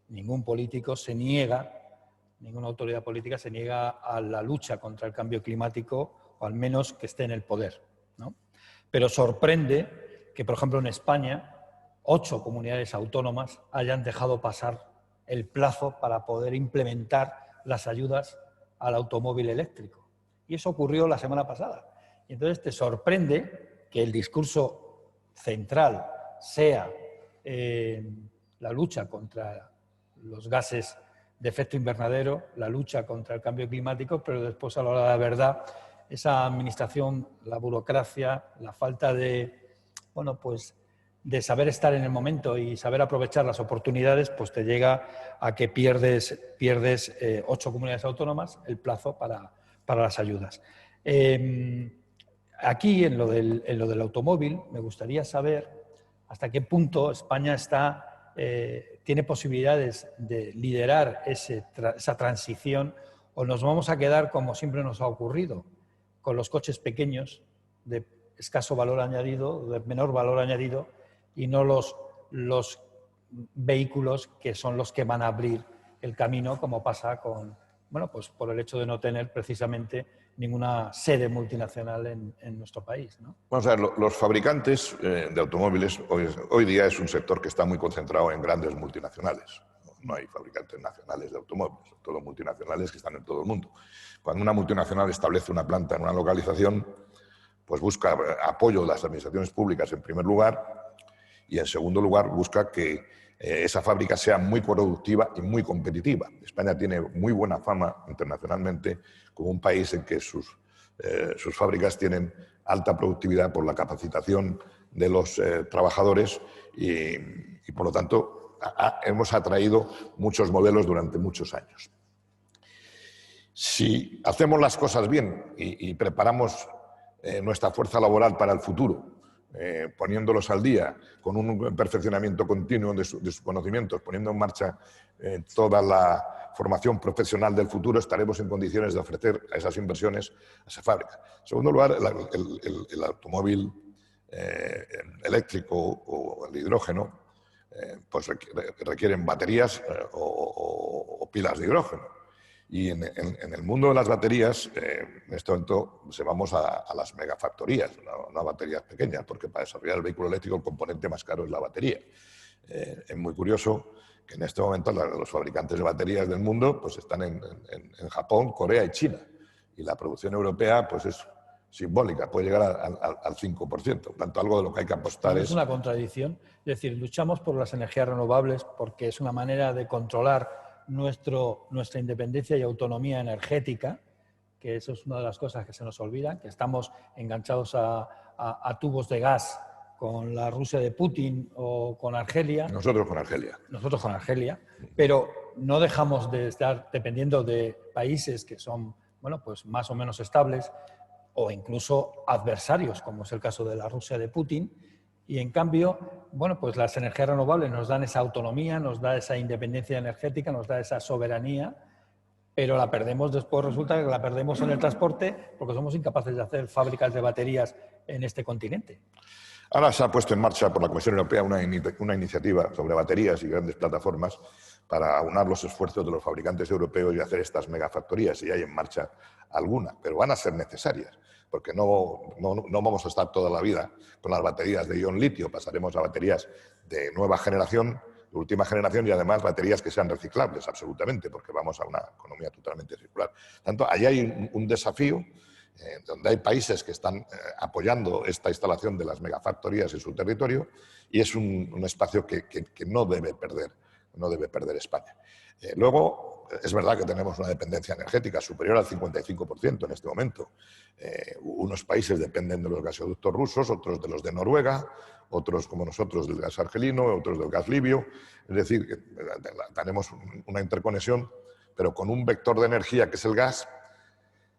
ningún político se niega, ninguna autoridad política se niega a la lucha contra el cambio climático, o al menos que esté en el poder, ¿no? Pero sorprende que, por ejemplo, en España, 8 comunidades autónomas hayan dejado pasar el plazo para poder implementar las ayudas al automóvil eléctrico. Y eso ocurrió la semana pasada. Y entonces te sorprende que el discurso central sea la lucha contra los gases de efecto invernadero, la lucha contra el cambio climático, pero después, a la hora de la verdad, esa administración, la burocracia, la falta de, bueno, pues, de saber estar en el momento y saber aprovechar las oportunidades, pues te llega a que pierdes 8 comunidades autónomas el plazo para las ayudas. Aquí, en lo del automóvil, me gustaría saber hasta qué punto España tiene posibilidades de liderar esa transición, o nos vamos a quedar, como siempre nos ha ocurrido, con los coches pequeños de escaso valor añadido, de menor valor añadido, y no los vehículos que son los que van a abrir el camino, como pasa con, bueno, pues por el hecho de no tener precisamente ninguna sede multinacional en nuestro país, ¿no? Vamos a ver, los fabricantes de automóviles hoy día es un sector que está muy concentrado en grandes multinacionales. no hay fabricantes nacionales de automóviles, son todos multinacionales que están en todo el mundo. Cuando una multinacional establece una planta en una localización, pues busca apoyo de las administraciones públicas en primer lugar y en segundo lugar busca que esa fábrica sea muy productiva y muy competitiva. España tiene muy buena fama internacionalmente como un país en que sus fábricas tienen alta productividad por la capacitación de los trabajadores y por lo tanto hemos atraído muchos modelos durante muchos años. Si hacemos las cosas bien y preparamos nuestra fuerza laboral para el futuro, poniéndolos al día, con un perfeccionamiento continuo de sus conocimientos, poniendo en marcha toda la formación profesional del futuro, estaremos en condiciones de ofrecer a esas inversiones a esa fábrica. En segundo lugar, el automóvil eléctrico o el hidrógeno pues requieren baterías o pilas de hidrógeno. Y en el mundo de las baterías, en este momento vamos a las megafactorías, no a baterías pequeñas, porque para desarrollar el vehículo eléctrico el componente más caro es la batería. Es muy curioso que en este momento los fabricantes de baterías del mundo pues están en Japón, Corea y China. Y la producción europea pues es simbólica, puede llegar al 5%. Por tanto, algo de lo que hay que apostar es una contradicción. Es decir, luchamos por las energías renovables porque es una manera de controlar nuestra independencia y autonomía energética, que eso es una de las cosas que se nos olvidan, que estamos enganchados a tubos de gas con la Rusia de Putin o con Argelia. Nosotros con Argelia. Nosotros con Argelia, pero no dejamos de estar dependiendo de países que son, bueno, pues más o menos estables o incluso adversarios, como es el caso de la Rusia de Putin. Y en cambio, bueno, pues las energías renovables nos dan esa autonomía, nos da esa independencia energética, nos da esa soberanía, pero la perdemos después, resulta que la perdemos en el transporte porque somos incapaces de hacer fábricas de baterías en este continente. Ahora se ha puesto en marcha por la Comisión Europea una iniciativa sobre baterías y grandes plataformas para aunar los esfuerzos de los fabricantes europeos y hacer estas megafactorías, y hay en marcha alguna, pero van a ser necesarias, porque no vamos a estar toda la vida con las baterías de ion litio, pasaremos a baterías de nueva generación, de última generación, y además baterías que sean reciclables, absolutamente, porque vamos a una economía totalmente circular. Por tanto, ahí hay un desafío donde hay países que están apoyando esta instalación de las megafactorías en su territorio, y es un espacio que no debe perder España. Luego, es verdad que tenemos una dependencia energética superior al 55% en este momento. Unos países dependen de los gasoductos rusos, otros de los de Noruega, otros como nosotros del gas argelino, otros del gas libio. Es decir, que tenemos una interconexión, pero con un vector de energía que es el gas,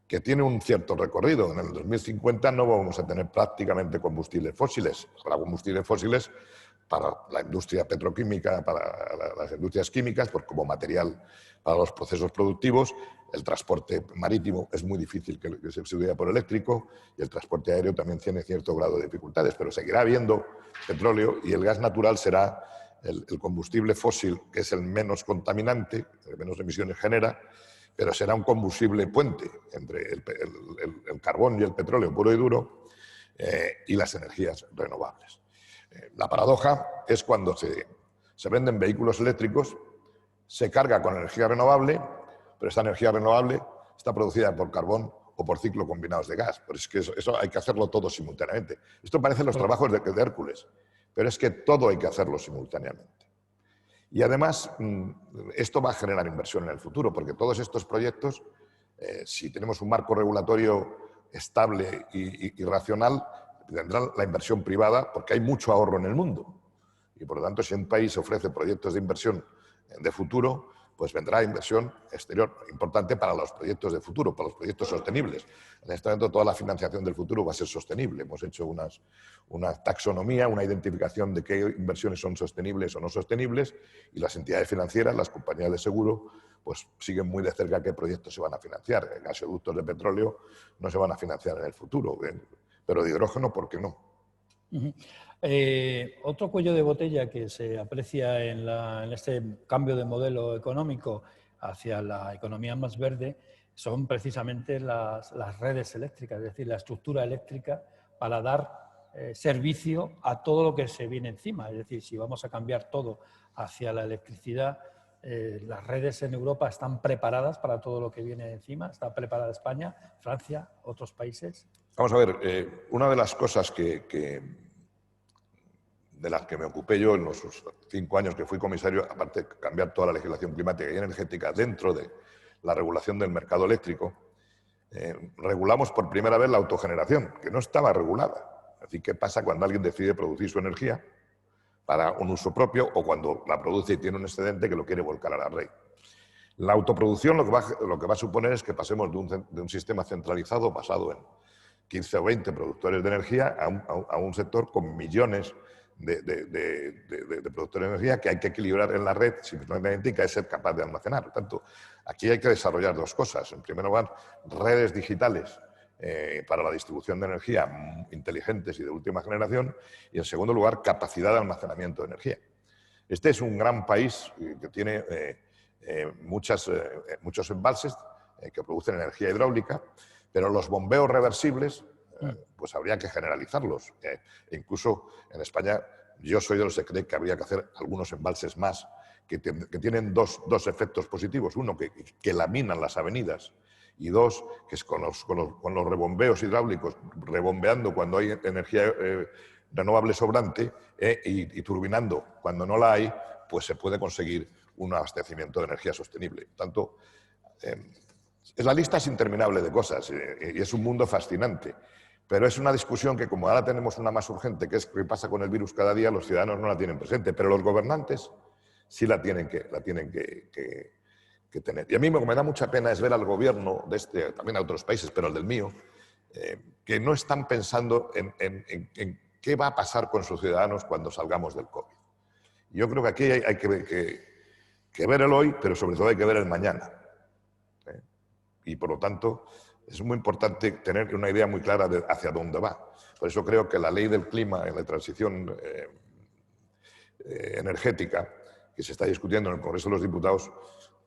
que tiene un cierto recorrido. En el 2050 no vamos a tener prácticamente combustibles fósiles. Habrá combustibles fósiles para la industria petroquímica, para las industrias químicas, como material para los procesos productivos. El transporte marítimo es muy difícil que se sustituya por eléctrico, y el transporte aéreo también tiene cierto grado de dificultades, pero seguirá habiendo petróleo, y el gas natural será el combustible fósil, que es el menos contaminante, el que menos emisiones genera, pero será un combustible puente entre el carbón y el petróleo puro y duro y las energías renovables. La paradoja es cuando se venden vehículos eléctricos, se carga con energía renovable, pero esta energía renovable está producida por carbón o por ciclo combinados de gas. Pero es que eso hay que hacerlo todo simultáneamente. Esto parecen los trabajos de Hércules, pero es que todo hay que hacerlo simultáneamente. Y además, esto va a generar inversión en el futuro, porque todos estos proyectos, si tenemos un marco regulatorio estable y racional, tendrán la inversión privada, porque hay mucho ahorro en el mundo. Y por lo tanto, si un país ofrece proyectos de inversión de futuro, pues vendrá inversión exterior importante para los proyectos de futuro, para los proyectos sostenibles. En este momento toda la financiación del futuro va a ser sostenible. Hemos hecho una taxonomía, una identificación de qué inversiones son sostenibles o no sostenibles, y las entidades financieras, las compañías de seguro, pues siguen muy de cerca qué proyectos se van a financiar. Gasoductos de petróleo no se van a financiar en el futuro, pero de hidrógeno, ¿por qué no? Otro cuello de botella que se aprecia en este cambio de modelo económico hacia la economía más verde son precisamente las redes eléctricas, es decir, la estructura eléctrica para dar servicio a todo lo que se viene encima. Es decir, si vamos a cambiar todo hacia la electricidad, las redes en Europa están preparadas para todo lo que viene encima. ¿Está preparada España, Francia, otros países? Vamos a ver, una de las cosas de las que me ocupé yo en los 5 años que fui comisario, aparte de cambiar toda la legislación climática y energética dentro de la regulación del mercado eléctrico, regulamos por primera vez la autogeneración, que no estaba regulada. Es decir, ¿qué pasa cuando alguien decide producir su energía para un uso propio o cuando la produce y tiene un excedente que lo quiere volcar a la red? La autoproducción lo que va a suponer es que pasemos de un sistema centralizado basado en 15 o 20 productores de energía a un sector con millones de productores de energía que hay que equilibrar en la red simplemente y que hay que ser capaz de almacenar. Por tanto, aquí hay que desarrollar dos cosas. En primer lugar, redes digitales para la distribución de energía inteligentes y de última generación, y en segundo lugar, capacidad de almacenamiento de energía. Este es un gran país que tiene muchos embalses que producen energía hidráulica, pero los bombeos reversibles pues habría que generalizarlos. Incluso en España yo soy de los que cree que habría que hacer algunos embalses más que tienen dos efectos positivos. Uno, que laminan las avenidas, y dos, que es con los rebombeos hidráulicos, rebombeando cuando hay energía renovable sobrante y turbinando cuando no la hay, pues se puede conseguir un abastecimiento de energía sostenible. Por tanto, la lista es interminable de cosas y es un mundo fascinante. Pero es una discusión que, como ahora tenemos una más urgente, que es qué pasa con el virus cada día, los ciudadanos no la tienen presente, pero los gobernantes sí la tienen que tener. Y a mí me da mucha pena es ver al gobierno de también a otros países, pero el del mío, que no están pensando en qué va a pasar con sus ciudadanos cuando salgamos del COVID. Yo creo que aquí hay que ver el hoy, pero sobre todo hay que ver el mañana. Y por lo tanto, es muy importante tener una idea muy clara de hacia dónde va. Por eso creo que la ley del clima en la transición energética que se está discutiendo en el Congreso de los Diputados,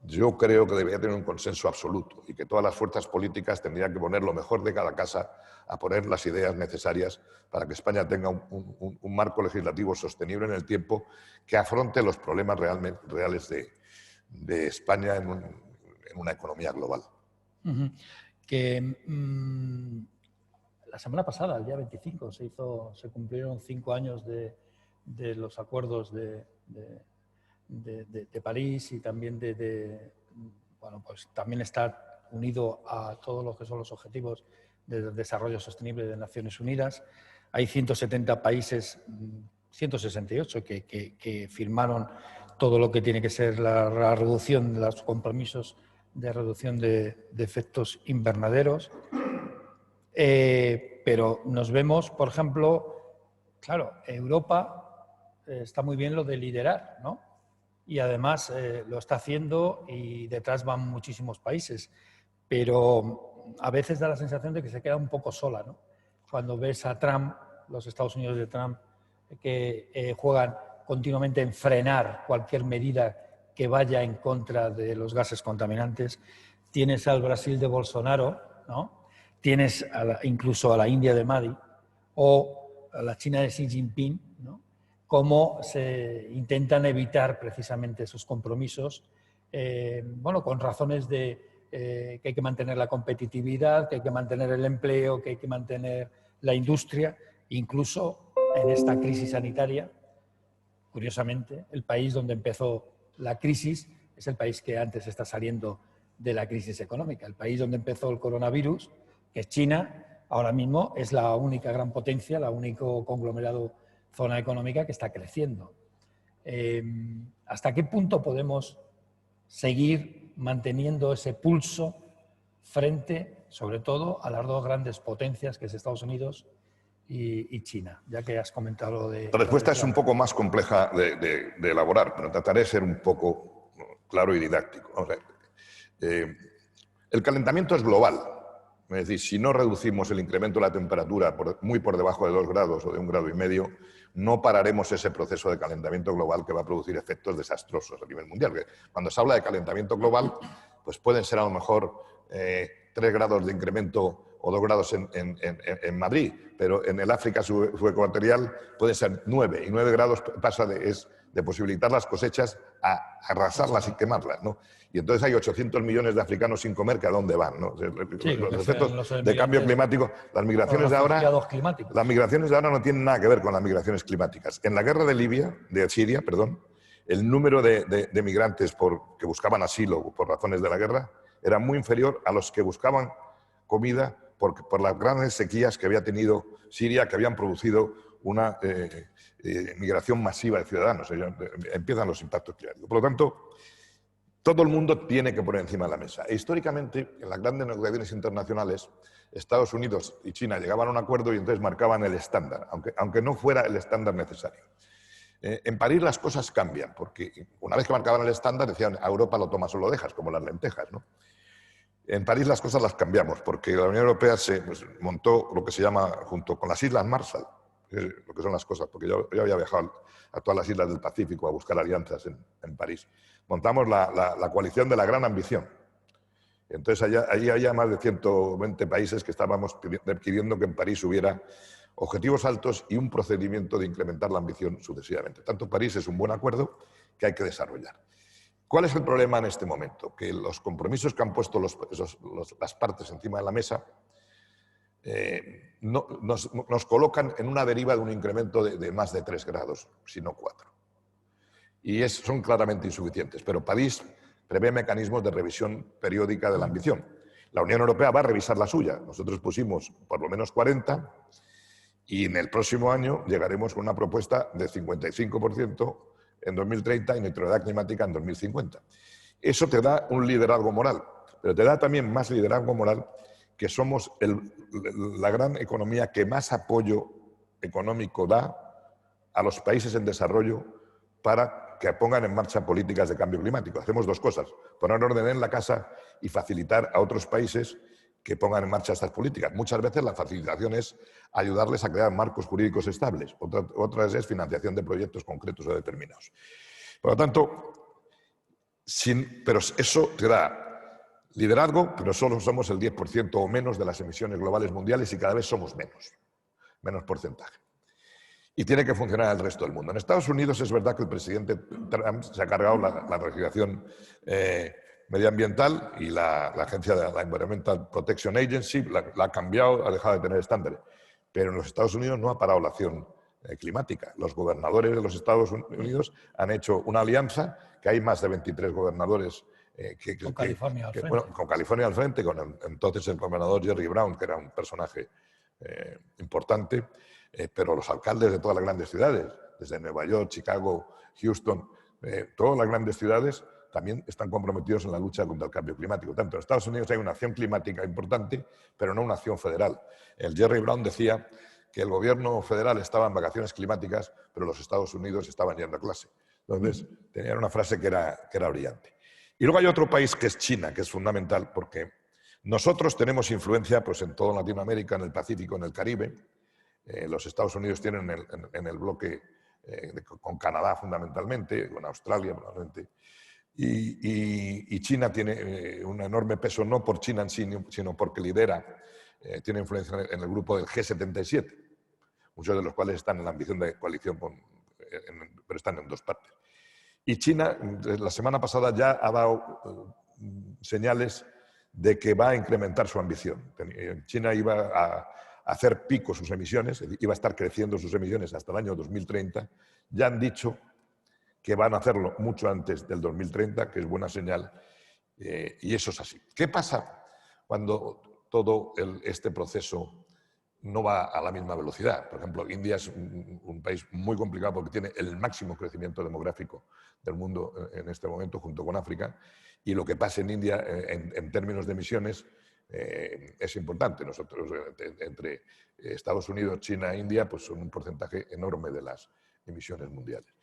yo creo que debería tener un consenso absoluto y que todas las fuerzas políticas tendrían que poner lo mejor de cada casa a poner las ideas necesarias para que España tenga un marco legislativo sostenible en el tiempo que afronte los problemas reales de España en una economía global. La semana pasada, el día 25, se cumplieron 5 años de los acuerdos de París y también bueno, pues también está unido a todos lo que son los objetivos de desarrollo sostenible de Naciones Unidas. Hay 170 países, 168 que firmaron todo lo que tiene que ser la reducción de los compromisos de reducción de efectos invernaderos. Pero nos vemos, por ejemplo, claro, Europa está muy bien lo de liderar, ¿no? Y además lo está haciendo y detrás van muchísimos países, pero a veces da la sensación de que se queda un poco sola, ¿no? Cuando ves a Trump, los Estados Unidos de Trump, que juegan continuamente en frenar cualquier medida que vaya en contra de los gases contaminantes. Tienes al Brasil de Bolsonaro, ¿no? Tienes incluso a la India de Modi o a la China de Xi Jinping, ¿no? Cómo se intentan evitar precisamente esos compromisos, bueno, con razones de que hay que mantener la competitividad, que hay que mantener el empleo, que hay que mantener la industria, incluso en esta crisis sanitaria. Curiosamente, el país donde empezó la crisis es el país que antes está saliendo de la crisis económica. El país donde empezó el coronavirus, que es China, ahora mismo es la única gran potencia, la único conglomerado, zona económica que está creciendo. ¿Hasta qué punto podemos seguir manteniendo ese pulso frente, sobre todo, a las dos grandes potencias, que es Estados Unidos y China, ya que has comentado de... La respuesta es un poco más compleja de elaborar, pero trataré de ser un poco claro y didáctico. Vamos a ver. El calentamiento es global. Es decir, si no reducimos el incremento de la temperatura muy por debajo de 2 grados o de 1,5 grados, no pararemos ese proceso de calentamiento global que va a producir efectos desastrosos a nivel mundial. Cuando se habla de calentamiento global, pues pueden ser a lo mejor 3 grados de incremento o 2 grados en Madrid, pero en el África subecuatorial puede ser 9, y 9 grados es de posibilitar las cosechas a arrasarlas y quemarlas, ¿no? Y entonces hay 800 millones de africanos sin comer, que ¿a dónde van? ¿No? Sí, Los efectos de cambio climático, las migraciones de ahora no tienen nada que ver con las migraciones climáticas. En la guerra de Siria, el número de migrantes que buscaban asilo por razones de la guerra era muy inferior a los que buscaban comida por las grandes sequías que había tenido Siria, que habían producido una migración masiva de ciudadanos. Empiezan los impactos climáticos. Por lo tanto, todo el mundo tiene que poner encima de la mesa. E históricamente, en las grandes negociaciones internacionales, Estados Unidos y China llegaban a un acuerdo y entonces marcaban el estándar, aunque no fuera el estándar necesario. En París las cosas cambian, porque una vez que marcaban el estándar decían, a Europa lo tomas o lo dejas, como las lentejas, ¿no? En París las cosas las cambiamos, porque la Unión Europea se montó lo que se llama, junto con las Islas Marshall, lo que son las cosas, porque yo había viajado a todas las islas del Pacífico a buscar alianzas en París. Montamos la coalición de la gran ambición. Entonces allí había más de 120 países que estábamos pidiendo que en París hubiera objetivos altos y un procedimiento de incrementar la ambición sucesivamente. Tanto París es un buen acuerdo que hay que desarrollar. ¿Cuál es el problema en este momento? Que los compromisos que han puesto las partes encima de la mesa nos colocan en una deriva de un incremento de más de 3 grados, si no 4. Y son claramente insuficientes. Pero París prevé mecanismos de revisión periódica de la ambición. La Unión Europea va a revisar la suya. Nosotros pusimos por lo menos 40 y en el próximo año llegaremos con una propuesta de 55% en 2030 y neutralidad climática en 2050. Eso te da un liderazgo moral, pero te da también más liderazgo moral que somos la gran economía que más apoyo económico da a los países en desarrollo para que pongan en marcha políticas de cambio climático. Hacemos dos cosas, poner orden en la casa y facilitar a otros países que pongan en marcha estas políticas. Muchas veces la facilitación es ayudarles a crear marcos jurídicos estables, otras es financiación de proyectos concretos o determinados. Por lo tanto, pero eso te da liderazgo, pero solo somos el 10% o menos de las emisiones globales mundiales y cada vez somos menos porcentaje. Y tiene que funcionar el resto del mundo. En Estados Unidos es verdad que el presidente Trump se ha cargado la legislación medioambiental y la agencia de la Environmental Protection Agency la ha cambiado, ha dejado de tener estándares. Pero en los Estados Unidos no ha parado la acción climática. Los gobernadores de los Estados Unidos han hecho una alianza, que hay más de 23 gobernadores con California al frente. Bueno, con California al frente, con entonces el gobernador Jerry Brown, que era un personaje importante, pero los alcaldes de todas las grandes ciudades, desde Nueva York, Chicago, Houston, todas las grandes ciudades también están comprometidos en la lucha contra el cambio climático. Tanto en Estados Unidos hay una acción climática importante, pero no una acción federal. El Jerry Brown decía que el gobierno federal estaba en vacaciones climáticas, pero los Estados Unidos estaban yendo a clase. Entonces, tenían una frase que era brillante. Y luego hay otro país que es China, que es fundamental, porque nosotros tenemos influencia pues, en toda Latinoamérica, en el Pacífico, en el Caribe. Los Estados Unidos tienen en el bloque con Canadá fundamentalmente, con Australia probablemente. Y China tiene un enorme peso, no por China en sí, sino porque tiene influencia en el grupo del G77, muchos de los cuales están en la ambición de coalición, pero están en dos partes. Y China, la semana pasada ya ha dado señales de que va a incrementar su ambición. China iba a hacer pico sus emisiones, iba a estar creciendo sus emisiones hasta el año 2030. Ya han dicho que van a hacerlo mucho antes del 2030, que es buena señal, y eso es así. ¿Qué pasa cuando todo este proceso no va a la misma velocidad? Por ejemplo, India es un país muy complicado porque tiene el máximo crecimiento demográfico del mundo en este momento, junto con África, y lo que pasa en India en términos de emisiones es importante. Nosotros, entre Estados Unidos, China e India, pues son un porcentaje enorme de las emisiones mundiales.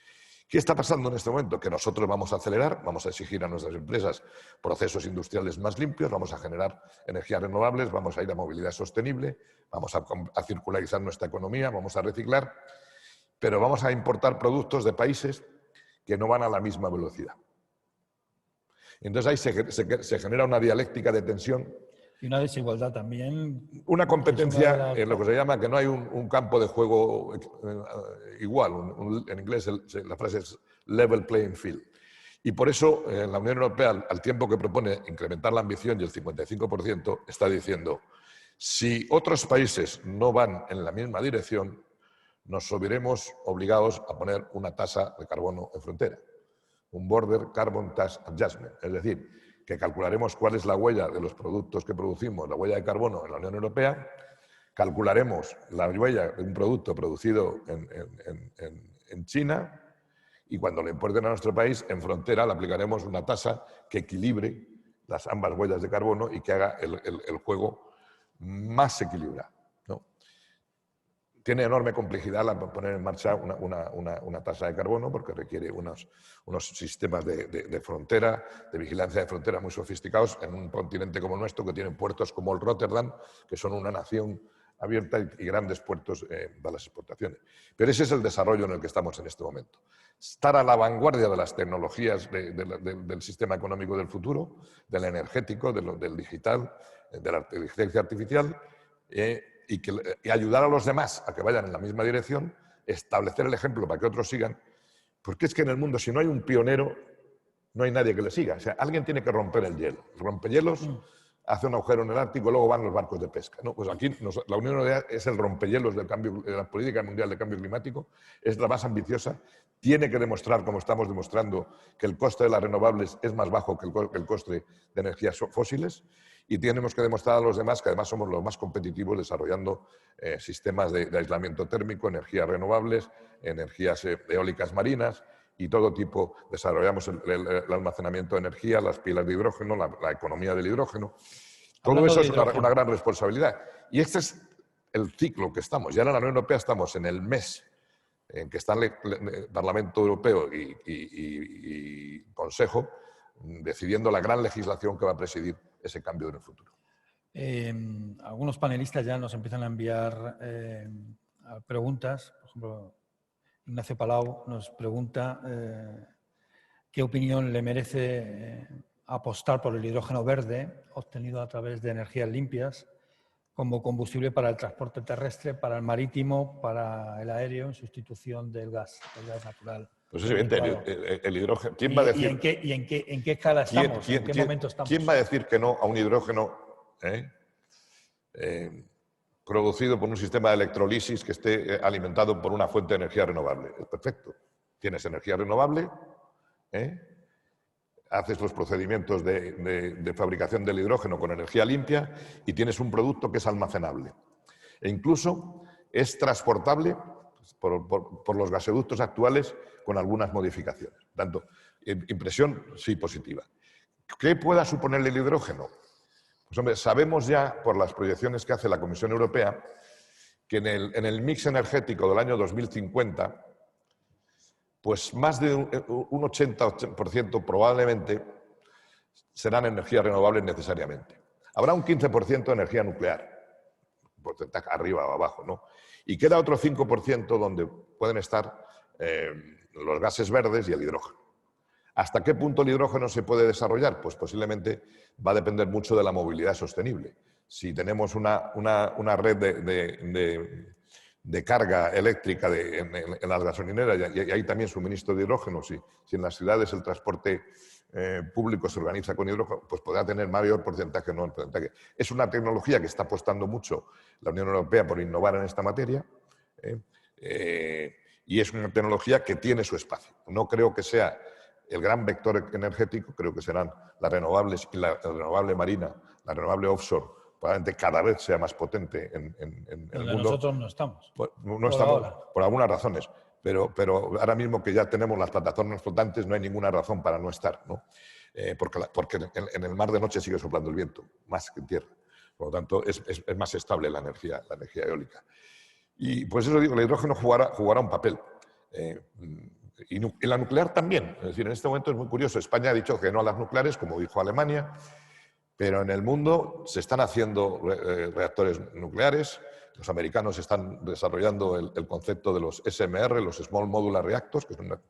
¿Qué está pasando en este momento? Que nosotros vamos a acelerar, vamos a exigir a nuestras empresas procesos industriales más limpios, vamos a generar energías renovables, vamos a ir a movilidad sostenible, vamos a circularizar nuestra economía, vamos a reciclar, pero vamos a importar productos de países que no van a la misma velocidad. Entonces ahí se genera una dialéctica de tensión. Y una desigualdad también. Una competencia en lo que se llama que no hay un campo de juego igual. En inglés la frase es level playing field. Y por eso la Unión Europea, al tiempo que propone incrementar la ambición y el 55%, está diciendo, si otros países no van en la misma dirección, nos veremos obligados a poner una tasa de carbono en frontera, un Border Carbon Tax Adjustment, es decir, que calcularemos cuál es la huella de los productos que producimos, la huella de carbono en la Unión Europea, calcularemos la huella de un producto producido en China y cuando lo importen a nuestro país, en frontera le aplicaremos una tasa que equilibre las ambas huellas de carbono y que haga el juego más equilibrado, ¿no? Tiene enorme complejidad poner en marcha una tasa de carbono porque requiere unos sistemas de frontera, de vigilancia de frontera muy sofisticados en un continente como el nuestro que tiene puertos como el Rotterdam, que son una nación abierta y grandes puertos para las exportaciones. Pero ese es el desarrollo en el que estamos en este momento. Estar a la vanguardia de las tecnologías del sistema económico del futuro, del energético, del digital, de la inteligencia artificial, y ayudar a los demás a que vayan en la misma dirección, establecer el ejemplo para que otros sigan, porque es que en el mundo, si no hay un pionero, no hay nadie que le siga. O sea, alguien tiene que romper el hielo. El rompehielos hace un agujero en el Ártico y luego van los barcos de pesca, ¿no? Pues aquí la Unión Europea es el rompehielos de la política mundial de cambio climático, es la más ambiciosa, tiene que demostrar, como estamos demostrando, que el coste de las renovables es más bajo que el coste de energías fósiles, y tenemos que demostrar a los demás que además somos los más competitivos desarrollando sistemas de aislamiento térmico, energías renovables, energías eólicas marinas y todo tipo. Desarrollamos el almacenamiento de energía, las pilas de hidrógeno, la economía del hidrógeno. Todo eso es una gran responsabilidad. Y este es el ciclo que estamos. Ya en la Unión Europea estamos en el mes en que están el Parlamento Europeo y Consejo decidiendo la gran legislación que va a presidir ese cambio en el futuro. Algunos panelistas ya nos empiezan a enviar preguntas. Por ejemplo, Ignacio Palau nos pregunta qué opinión le merece apostar por el hidrógeno verde obtenido a través de energías limpias como combustible para el transporte terrestre, para el marítimo, para el aéreo, en sustitución del gas natural. Pues es evidente, el hidrógeno... ¿Quién va a decir, ¿Y en qué escala estamos? ¿En qué momento estamos? ¿Quién va a decir que no a un hidrógeno producido por un sistema de electrolisis que esté alimentado por una fuente de energía renovable? Es perfecto. Tienes energía renovable, haces los procedimientos de fabricación del hidrógeno con energía limpia y tienes un producto que es almacenable. E incluso es transportable por los gasoductos actuales con algunas modificaciones. Tanto, impresión sí positiva. ¿Qué pueda suponer el hidrógeno? Pues hombre, sabemos ya por las proyecciones que hace la Comisión Europea que en el mix energético del año 2050, pues más de un 80% probablemente serán energías renovables necesariamente. Habrá un 15% de energía nuclear, porcentaje arriba o abajo, ¿no? Y queda otro 5% donde pueden estar los gases verdes y el hidrógeno. ¿Hasta qué punto el hidrógeno se puede desarrollar? Pues posiblemente va a depender mucho de la movilidad sostenible. Si tenemos una red de carga eléctrica en las gasolineras y hay también suministro de hidrógeno, si en las ciudades el transporte público se organiza con hidrógeno, pues podrá tener mayor porcentaje, no porcentaje. Es una tecnología que está apostando mucho la Unión Europea por innovar en esta materia y es una tecnología que tiene su espacio. No creo que sea el gran vector energético, creo que serán las renovables y la renovable marina, la renovable offshore, probablemente cada vez sea más potente en el mundo. Nosotros no estamos. No estamos por algunas razones, pero ahora mismo que ya tenemos las plataformas flotantes no hay ninguna razón para no estar, ¿no? Porque en el mar de noche sigue soplando el viento, más que en tierra. Por lo tanto, es más estable la energía eólica. Y pues eso digo, el hidrógeno jugará un papel. Y la nuclear también. Es decir, en este momento es muy curioso. España ha dicho que no a las nucleares, como dijo Alemania, pero en el mundo se están haciendo reactores nucleares. Los americanos están desarrollando el concepto de los SMR, los Small Modular Reactors, que son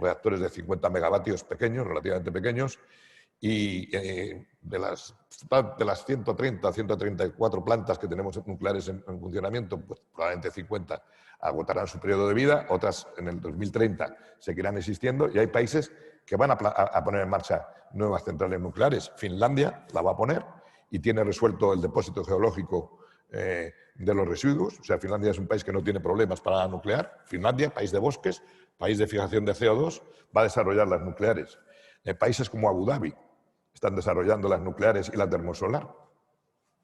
reactores de 50 megavatios pequeños, relativamente pequeños, Y de las 130, 134 plantas que tenemos nucleares en funcionamiento, pues probablemente 50 agotarán su periodo de vida, otras en el 2030 seguirán existiendo y hay países que van a poner en marcha nuevas centrales nucleares. Finlandia la va a poner y tiene resuelto el depósito geológico de los residuos. O sea, Finlandia es un país que no tiene problemas para la nuclear. Finlandia, país de bosques, país de fijación de CO2, va a desarrollar las nucleares. Países como Abu Dhabi están desarrollando las nucleares y la termosolar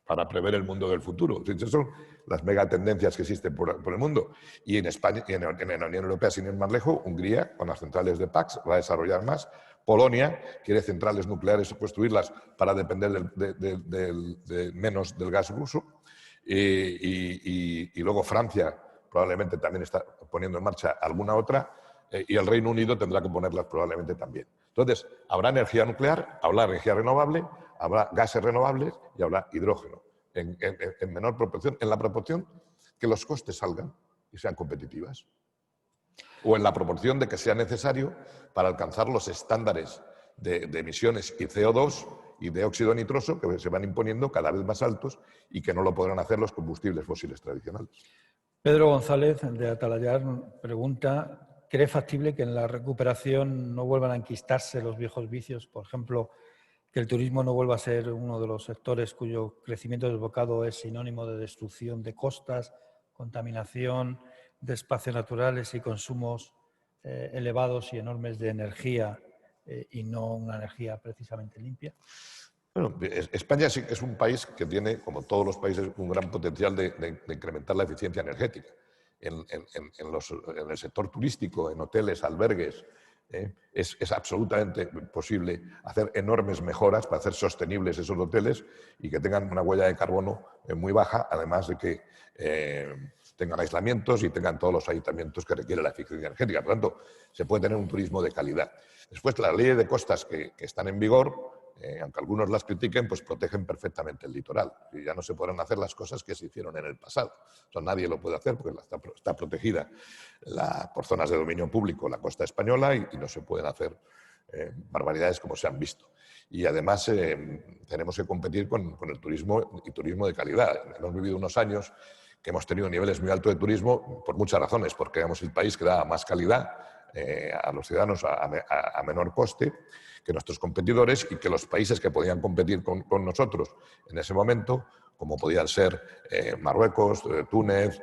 para prever el mundo del futuro. Esas son las megatendencias que existen por el mundo. Y en España, y en la Unión Europea, sin ir más lejos, Hungría, con las centrales de PAX, va a desarrollar más. Polonia quiere centrales nucleares, construirlas para depender menos del gas ruso. Y luego Francia probablemente también está poniendo en marcha alguna otra, y el Reino Unido tendrá que ponerlas probablemente también. Entonces, habrá energía nuclear, habrá energía renovable, habrá gases renovables y habrá hidrógeno en menor proporción, en la proporción que los costes salgan y sean competitivas. O en la proporción de que sea necesario para alcanzar los estándares de emisiones y CO2 y de óxido nitroso que se van imponiendo cada vez más altos y que no lo podrán hacer los combustibles fósiles tradicionales. Pedro González, de Atalayar, pregunta: ¿cree factible que en la recuperación no vuelvan a enquistarse los viejos vicios? Por ejemplo, que el turismo no vuelva a ser uno de los sectores cuyo crecimiento desbocado es sinónimo de destrucción de costas, contaminación de espacios naturales y consumos elevados y enormes de energía y no una energía precisamente limpia. Bueno, España sí que es un país que tiene, como todos los países, un gran potencial de incrementar la eficiencia energética. En el sector turístico, en hoteles, albergues, es absolutamente posible hacer enormes mejoras para hacer sostenibles esos hoteles y que tengan una huella de carbono muy baja, además de que tengan aislamientos y tengan todos los ayuntamientos que requiere la eficiencia energética. Por lo tanto, se puede tener un turismo de calidad. Después, las leyes de costas que están en vigor, aunque algunos las critiquen, pues protegen perfectamente el litoral. Y ya no se podrán hacer las cosas que se hicieron en el pasado. O sea, nadie lo puede hacer porque está protegida por zonas de dominio público la costa española y no se pueden hacer barbaridades como se han visto. Y además tenemos que competir con el turismo y turismo de calidad. Hemos vivido unos años que hemos tenido niveles muy altos de turismo por muchas razones, porque éramos el país que daba más calidad a los ciudadanos a menor coste que nuestros competidores y que los países que podían competir con nosotros en ese momento, como podían ser Marruecos, Túnez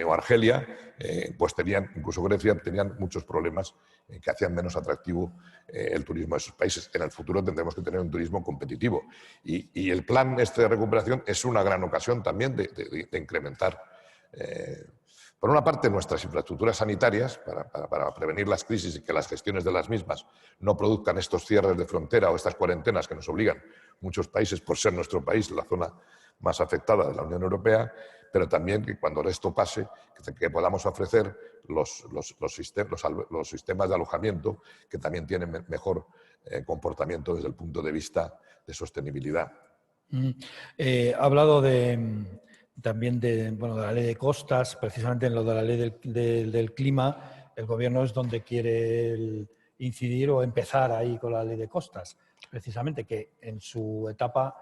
o Argelia, pues tenían, incluso Grecia, tenían muchos problemas que hacían menos atractivo el turismo de esos países. En el futuro tendremos que tener un turismo competitivo y el plan de recuperación es una gran ocasión también de incrementar por una parte, nuestras infraestructuras sanitarias, para prevenir las crisis y que las gestiones de las mismas no produzcan estos cierres de frontera o estas cuarentenas que nos obligan muchos países, por ser nuestro país la zona más afectada de la Unión Europea, pero también que cuando esto pase, que podamos ofrecer los sistemas de alojamiento que también tienen mejor comportamiento desde el punto de vista de sostenibilidad. Ha hablado también de la ley de costas, precisamente en lo de la ley del clima. El Gobierno es donde quiere incidir o empezar ahí con la ley de costas, precisamente, que en su etapa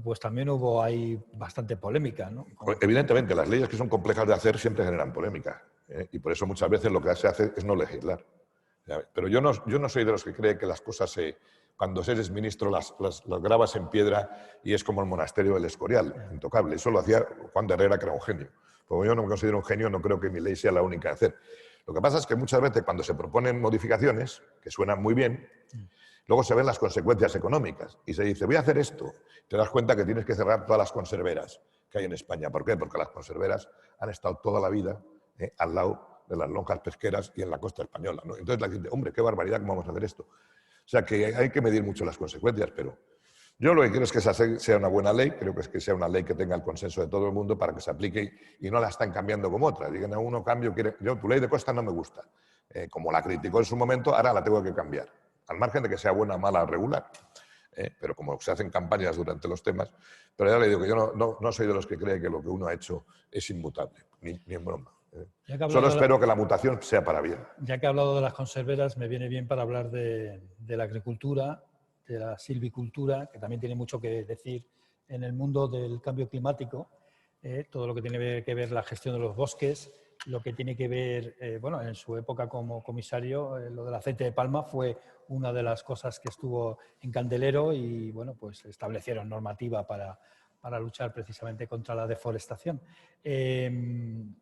pues también hubo ahí bastante polémica, ¿no? Evidentemente, las leyes que son complejas de hacer siempre generan polémica, y por eso muchas veces lo que se hace es no legislar. Pero yo no soy de los que cree que las cosas cuando eres ministro las grabas en piedra y es como el monasterio del Escorial, intocable. Eso lo hacía Juan de Herrera, que era un genio. Como yo no me considero un genio, no creo que mi ley sea la única a hacer. Lo que pasa es que muchas veces cuando se proponen modificaciones, que suenan muy bien, luego se ven las consecuencias económicas y se dice, voy a hacer esto. Te das cuenta que tienes que cerrar todas las conserveras que hay en España. ¿Por qué? Porque las conserveras han estado toda la vida al lado de las lonjas pesqueras y en la costa española, ¿no? Entonces la gente, hombre, qué barbaridad, ¿cómo vamos a hacer esto? O sea que hay que medir mucho las consecuencias, pero yo lo que quiero es que esa sea una buena ley, creo que es que sea una ley que tenga el consenso de todo el mundo para que se aplique y no la están cambiando como otra. Digan a uno cambio, tu ley de costas no me gusta. Como la criticó en su momento, ahora la tengo que cambiar. Al margen de que sea buena, mala o regular. Pero como se hacen campañas durante los temas, pero ya le digo que yo no soy de los que cree que lo que uno ha hecho es inmutable, ni en broma. Solo espero que la mutación sea para bien. Ya que he hablado de las conserveras, me viene bien para hablar de la agricultura, de la silvicultura, que también tiene mucho que decir en el mundo del cambio climático, todo lo que tiene que ver la gestión de los bosques, lo que tiene que ver, bueno, en su época como comisario, lo del aceite de palma fue una de las cosas que estuvo en candelero y, bueno, pues establecieron normativa para luchar precisamente contra la deforestación. El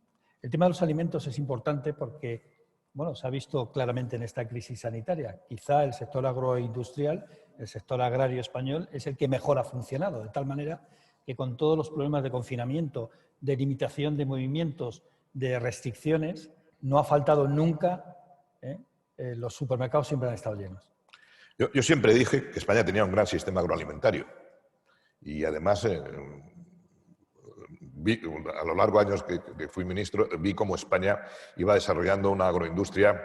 tema de los alimentos es importante porque, bueno, se ha visto claramente en esta crisis sanitaria. Quizá el sector agroindustrial, el sector agrario español, es el que mejor ha funcionado, de tal manera que con todos los problemas de confinamiento, de limitación de movimientos, de restricciones, no ha faltado nunca, los supermercados siempre han estado llenos. Yo siempre dije que España tenía un gran sistema agroalimentario y además a lo largo de años que fui ministro, vi cómo España iba desarrollando una agroindustria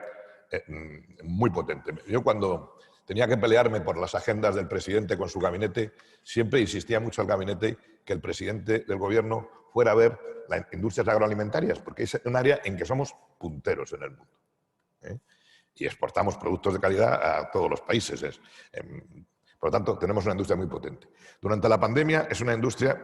muy potente. Yo cuando tenía que pelearme por las agendas del presidente con su gabinete, siempre insistía mucho al gabinete que el presidente del gobierno fuera a ver las industrias agroalimentarias, porque es un área en que somos punteros en el mundo. Y exportamos productos de calidad a todos los países. Por lo tanto, tenemos una industria muy potente. Durante la pandemia es una industria,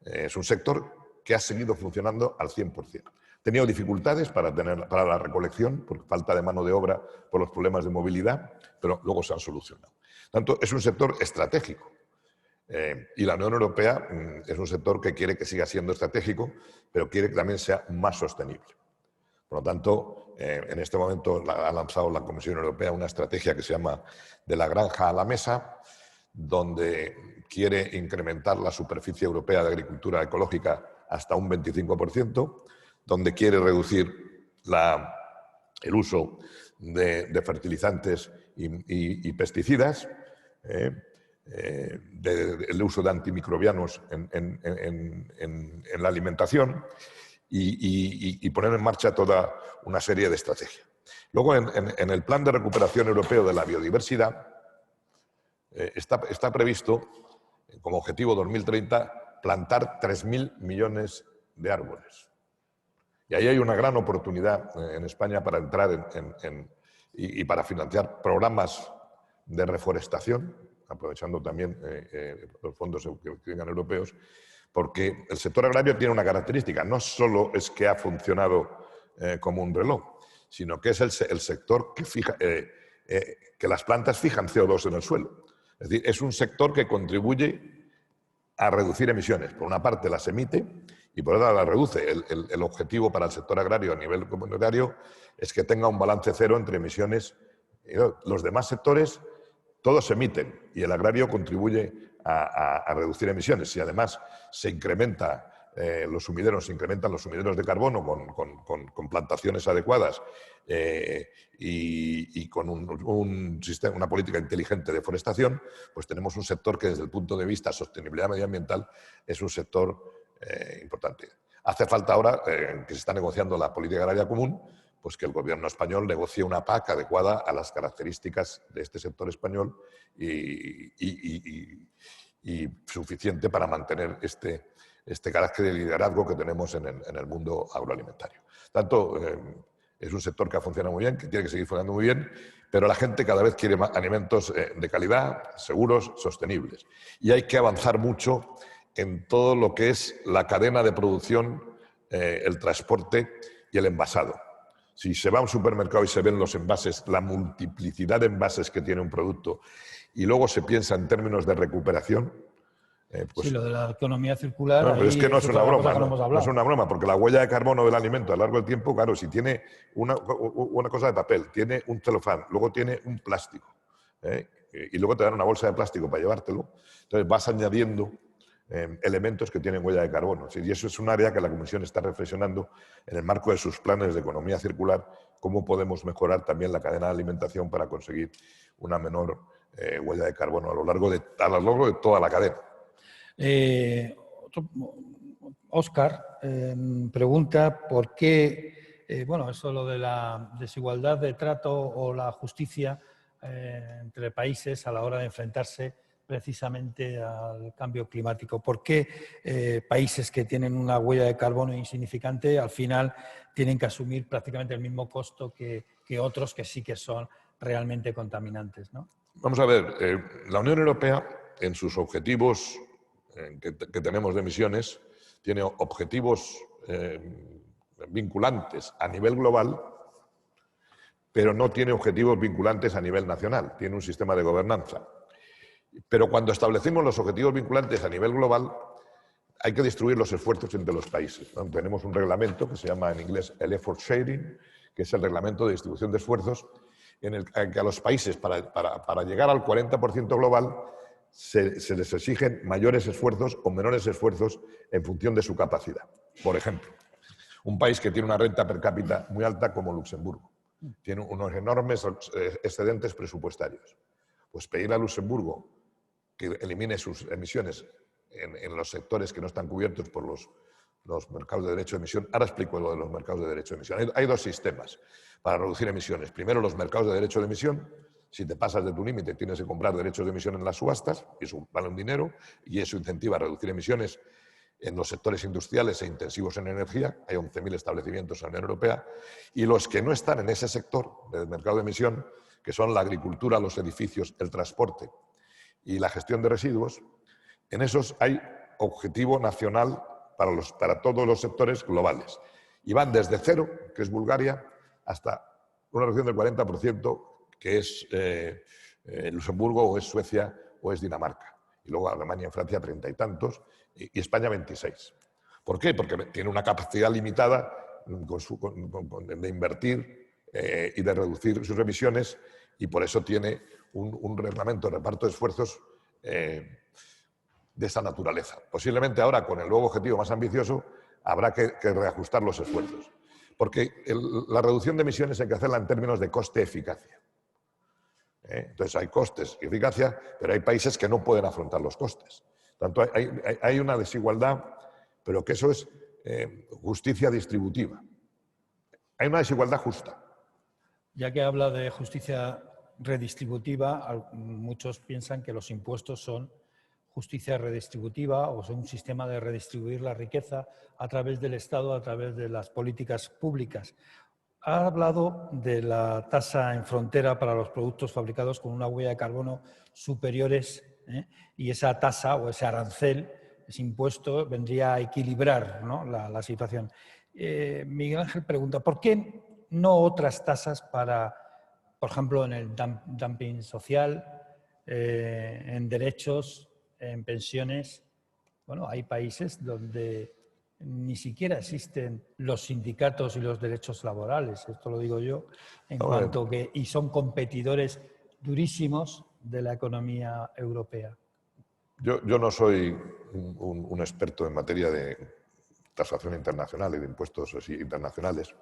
es un sector que ha seguido funcionando al 100%. Ha tenido dificultades para la recolección, por falta de mano de obra, por los problemas de movilidad, pero luego se han solucionado. Por tanto, es un sector estratégico. Y la Unión Europea es un sector que quiere que siga siendo estratégico, pero quiere que también sea más sostenible. Por lo tanto, en este momento ha lanzado la Comisión Europea una estrategia que se llama De la granja a la mesa, donde quiere incrementar la superficie europea de agricultura ecológica hasta un 25%, donde quiere reducir el uso de fertilizantes y pesticidas, el uso de antimicrobianos en la alimentación y poner en marcha toda una serie de estrategias. Luego, en el Plan de Recuperación Europeo de la Biodiversidad, está previsto, como objetivo 2030, plantar 3.000 millones de árboles. Y ahí hay una gran oportunidad en España para entrar y para financiar programas de reforestación, aprovechando también los fondos que vengan europeos, porque el sector agrario tiene una característica, no solo es que ha funcionado como un reloj, sino que es el sector que las plantas fijan CO2 en el suelo. Es decir, es un sector que contribuye a reducir emisiones. Por una parte las emite y por otra las reduce. El objetivo para el sector agrario a nivel comunitario es que tenga un balance cero entre emisiones. Los demás sectores todos emiten y el agrario contribuye a reducir emisiones. Y además se incrementan los sumideros de carbono con plantaciones adecuadas y con una política inteligente de forestación, pues tenemos un sector que desde el punto de vista de sostenibilidad medioambiental es un sector importante. Hace falta ahora, que se está negociando la política agraria común, pues que el gobierno español negocie una PAC adecuada a las características de este sector español y suficiente para mantener este carácter de liderazgo que tenemos en el mundo agroalimentario. Tanto es un sector que ha funcionado muy bien, que tiene que seguir funcionando muy bien, pero la gente cada vez quiere alimentos de calidad, seguros, sostenibles. Y hay que avanzar mucho en todo lo que es la cadena de producción, el transporte y el envasado. Si se va a un supermercado y se ven los envases, la multiplicidad de envases que tiene un producto, y luego se piensa en términos de recuperación, pues, sí, lo de la economía circular. No, pero es que no es una broma, no es una broma, porque la huella de carbono del alimento a lo largo del tiempo, claro, si tiene una cosa de papel, tiene un celofán, luego tiene un plástico, y luego te dan una bolsa de plástico para llevártelo, entonces vas añadiendo elementos que tienen huella de carbono. Y eso es un área que la Comisión está reflexionando en el marco de sus planes de economía circular, cómo podemos mejorar también la cadena de alimentación para conseguir una menor huella de carbono a lo largo de toda la cadena. Óscar pregunta por qué, bueno, eso lo de la desigualdad de trato o la justicia entre países a la hora de enfrentarse precisamente al cambio climático. ¿Por qué países que tienen una huella de carbono insignificante al final tienen que asumir prácticamente el mismo costo que otros que sí que son realmente contaminantes, ¿no? Vamos a ver, la Unión Europea en sus objetivos que tenemos de emisiones tiene objetivos vinculantes a nivel global, pero no tiene objetivos vinculantes a nivel nacional, tiene un sistema de gobernanza. Pero cuando establecemos los objetivos vinculantes a nivel global, hay que distribuir los esfuerzos entre los países, ¿no? Tenemos un reglamento que se llama en inglés el effort sharing, que es el reglamento de distribución de esfuerzos, en el que a los países, para llegar al 40% global, se les exigen mayores esfuerzos o menores esfuerzos en función de su capacidad. Por ejemplo, un país que tiene una renta per cápita muy alta como Luxemburgo, tiene unos enormes excedentes presupuestarios. Pues pedirle a Luxemburgo que elimine sus emisiones en los sectores que no están cubiertos por los mercados de derecho de emisión. Ahora explico lo de los mercados de derecho de emisión. Hay dos sistemas para reducir emisiones. Primero, los mercados de derecho de emisión. Si te pasas de tu límite, tienes que comprar derechos de emisión en las subastas, y eso vale un dinero, y eso incentiva a reducir emisiones en los sectores industriales e intensivos en energía. Hay 11.000 establecimientos en la Unión Europea. Y los que no están en ese sector del mercado de emisión, que son la agricultura, los edificios, el transporte y la gestión de residuos, en esos hay objetivo nacional para todos los sectores globales. Y van desde cero, que es Bulgaria, hasta una reducción del 40%, que es Luxemburgo, o es Suecia, o es Dinamarca. Y luego Alemania y Francia 30 y tantos, y España 26. ¿Por qué? Porque tiene una capacidad limitada de invertir y de reducir sus emisiones, y por eso tiene un reglamento de reparto de esfuerzos de esa naturaleza. Posiblemente ahora, con el nuevo objetivo más ambicioso, habrá que reajustar los esfuerzos. Porque la reducción de emisiones hay que hacerla en términos de coste-eficacia. Entonces hay costes y eficacia, pero hay países que no pueden afrontar los costes. Tanto hay una desigualdad, pero que eso es justicia distributiva. Hay una desigualdad justa. Ya que habla de justicia redistributiva, muchos piensan que los impuestos son justicia redistributiva o son un sistema de redistribuir la riqueza a través del Estado, a través de las políticas públicas. Ha hablado de la tasa en frontera para los productos fabricados con una huella de carbono superiores, y esa tasa o ese arancel, ese impuesto, vendría a equilibrar, ¿no?, la situación. Miguel Ángel pregunta, ¿por qué no otras tasas para, por ejemplo, en el dumping social, en derechos, en pensiones? Bueno, hay países donde ni siquiera existen los sindicatos y los derechos laborales, esto lo digo yo, y son competidores durísimos de la economía europea. Yo no soy un experto en materia de tasación internacional y de impuestos así internacionales.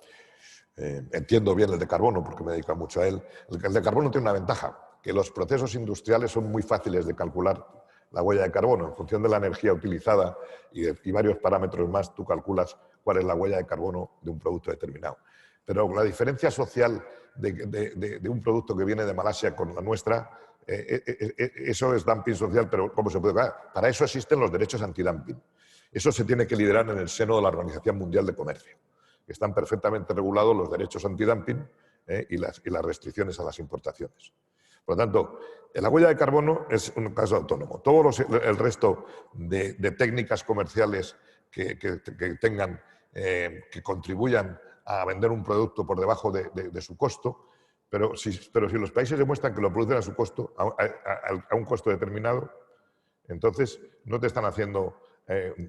Entiendo bien el de carbono porque me dedico mucho a él. El de carbono tiene una ventaja, que los procesos industriales son muy fáciles de calcular la huella de carbono. En función de la energía utilizada y varios parámetros más, tú calculas cuál es la huella de carbono de un producto determinado. Pero la diferencia social de un producto que viene de Malasia con la nuestra, eso es dumping social, pero ¿cómo se puede pagar? Para eso existen los derechos antidumping. Eso se tiene que liderar en el seno de la Organización Mundial de Comercio. Están perfectamente regulados los derechos antidumping y las restricciones a las importaciones. Por lo tanto, la huella de carbono es un caso autónomo. Todo el resto de técnicas comerciales que contribuyan a vender un producto por debajo de su costo, pero si los países demuestran que lo producen a su costo, a un costo determinado, entonces no te están haciendo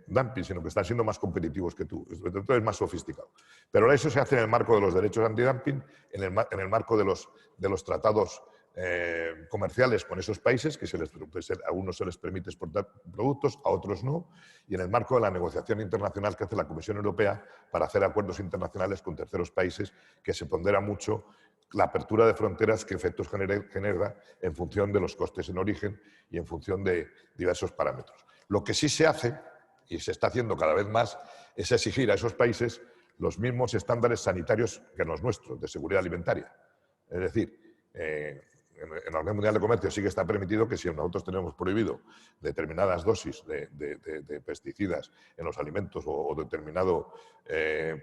dumping, sino que están siendo más competitivos que tú. Entonces es más sofisticado. Pero eso se hace en el marco de los derechos antidumping, en el marco de los tratados comerciales con esos países, que a unos se les permite exportar productos, a otros no, y en el marco de la negociación internacional que hace la Comisión Europea para hacer acuerdos internacionales con terceros países, que se pondera mucho la apertura de fronteras, qué efectos genera en función de los costes en origen y en función de diversos parámetros. Lo que sí se hace, y se está haciendo cada vez más, es exigir a esos países los mismos estándares sanitarios que los nuestros, de seguridad alimentaria. Es decir, en la Organización Mundial de Comercio sí que está permitido que si nosotros tenemos prohibido determinadas dosis de pesticidas en los alimentos o determinado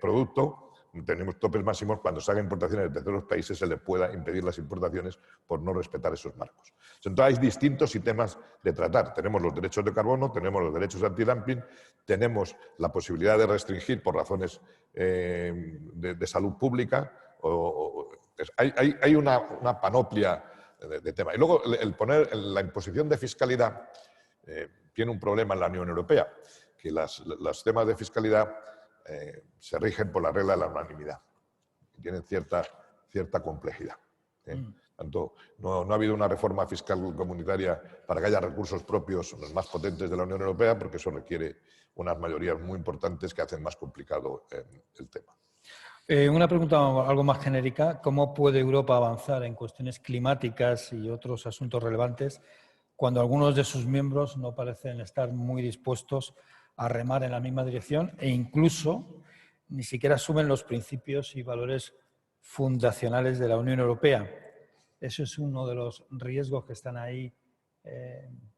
producto, tenemos topes máximos, cuando se hagan importaciones de terceros países se les pueda impedir las importaciones por no respetar esos marcos. Entonces hay distintos sistemas de tratar. Tenemos los derechos de carbono, tenemos los derechos antidumping, tenemos la posibilidad de restringir por razones de salud pública. Hay una panoplia de temas. Y luego el poner la imposición de fiscalidad tiene un problema en la Unión Europea, que los temas de fiscalidad se rigen por la regla de la unanimidad. Tienen cierta complejidad. Tanto, no ha habido una reforma fiscal comunitaria para que haya recursos propios los más potentes de la Unión Europea, porque eso requiere unas mayorías muy importantes que hacen más complicado el tema. Una pregunta algo más genérica. ¿Cómo puede Europa avanzar en cuestiones climáticas y otros asuntos relevantes cuando algunos de sus miembros no parecen estar muy dispuestos a remar en la misma dirección e incluso ni siquiera asumen los principios y valores fundacionales de la Unión Europea? Eso es uno de los riesgos que están ahí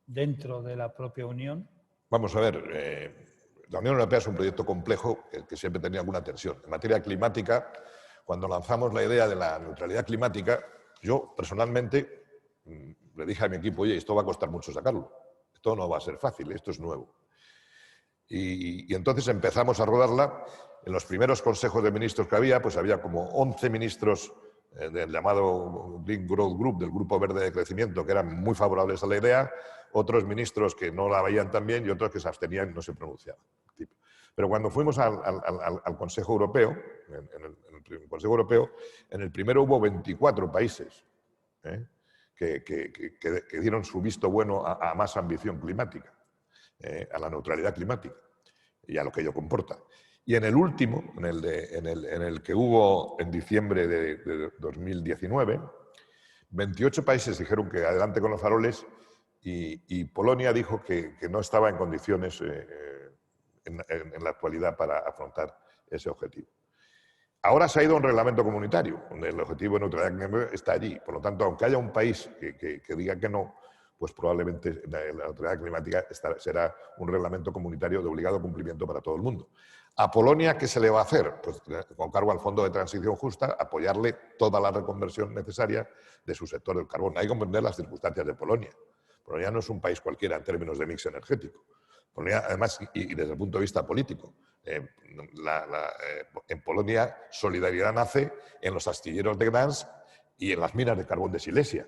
dentro de la propia Unión. Vamos a ver, la Unión Europea es un proyecto complejo que siempre tenía alguna tensión. En materia climática, cuando lanzamos la idea de la neutralidad climática, yo personalmente le dije a mi equipo, oye, esto va a costar mucho sacarlo, esto no va a ser fácil, esto es nuevo. Y entonces empezamos a rodarla. En los primeros consejos de ministros que había, pues había como 11 ministros del llamado Green Growth Group, del Grupo Verde de Crecimiento, que eran muy favorables a la idea, otros ministros que no la veían tan bien y otros que se abstenían y no se pronunciaban. Pero cuando fuimos al Consejo Europeo, en el Consejo Europeo, en el primero hubo 24 países que dieron su visto bueno a más ambición climática, a la neutralidad climática y a lo que ello comporta. Y en el último, en el que hubo en diciembre de 2019, 28 países dijeron que adelante con los faroles y Polonia dijo que no estaba en condiciones en la actualidad para afrontar ese objetivo. Ahora se ha ido a un reglamento comunitario, donde el objetivo de neutralidad climática está allí. Por lo tanto, aunque haya un país que diga que no, pues probablemente la neutralidad climática será un reglamento comunitario de obligado cumplimiento para todo el mundo. ¿A Polonia qué se le va a hacer? Pues con cargo al Fondo de Transición Justa, apoyarle toda la reconversión necesaria de su sector del carbón. Hay que comprender las circunstancias de Polonia. Polonia no es un país cualquiera en términos de mix energético. Polonia, además, y desde el punto de vista político, en Polonia solidaridad nace en los astilleros de Gdansk y en las minas de carbón de Silesia.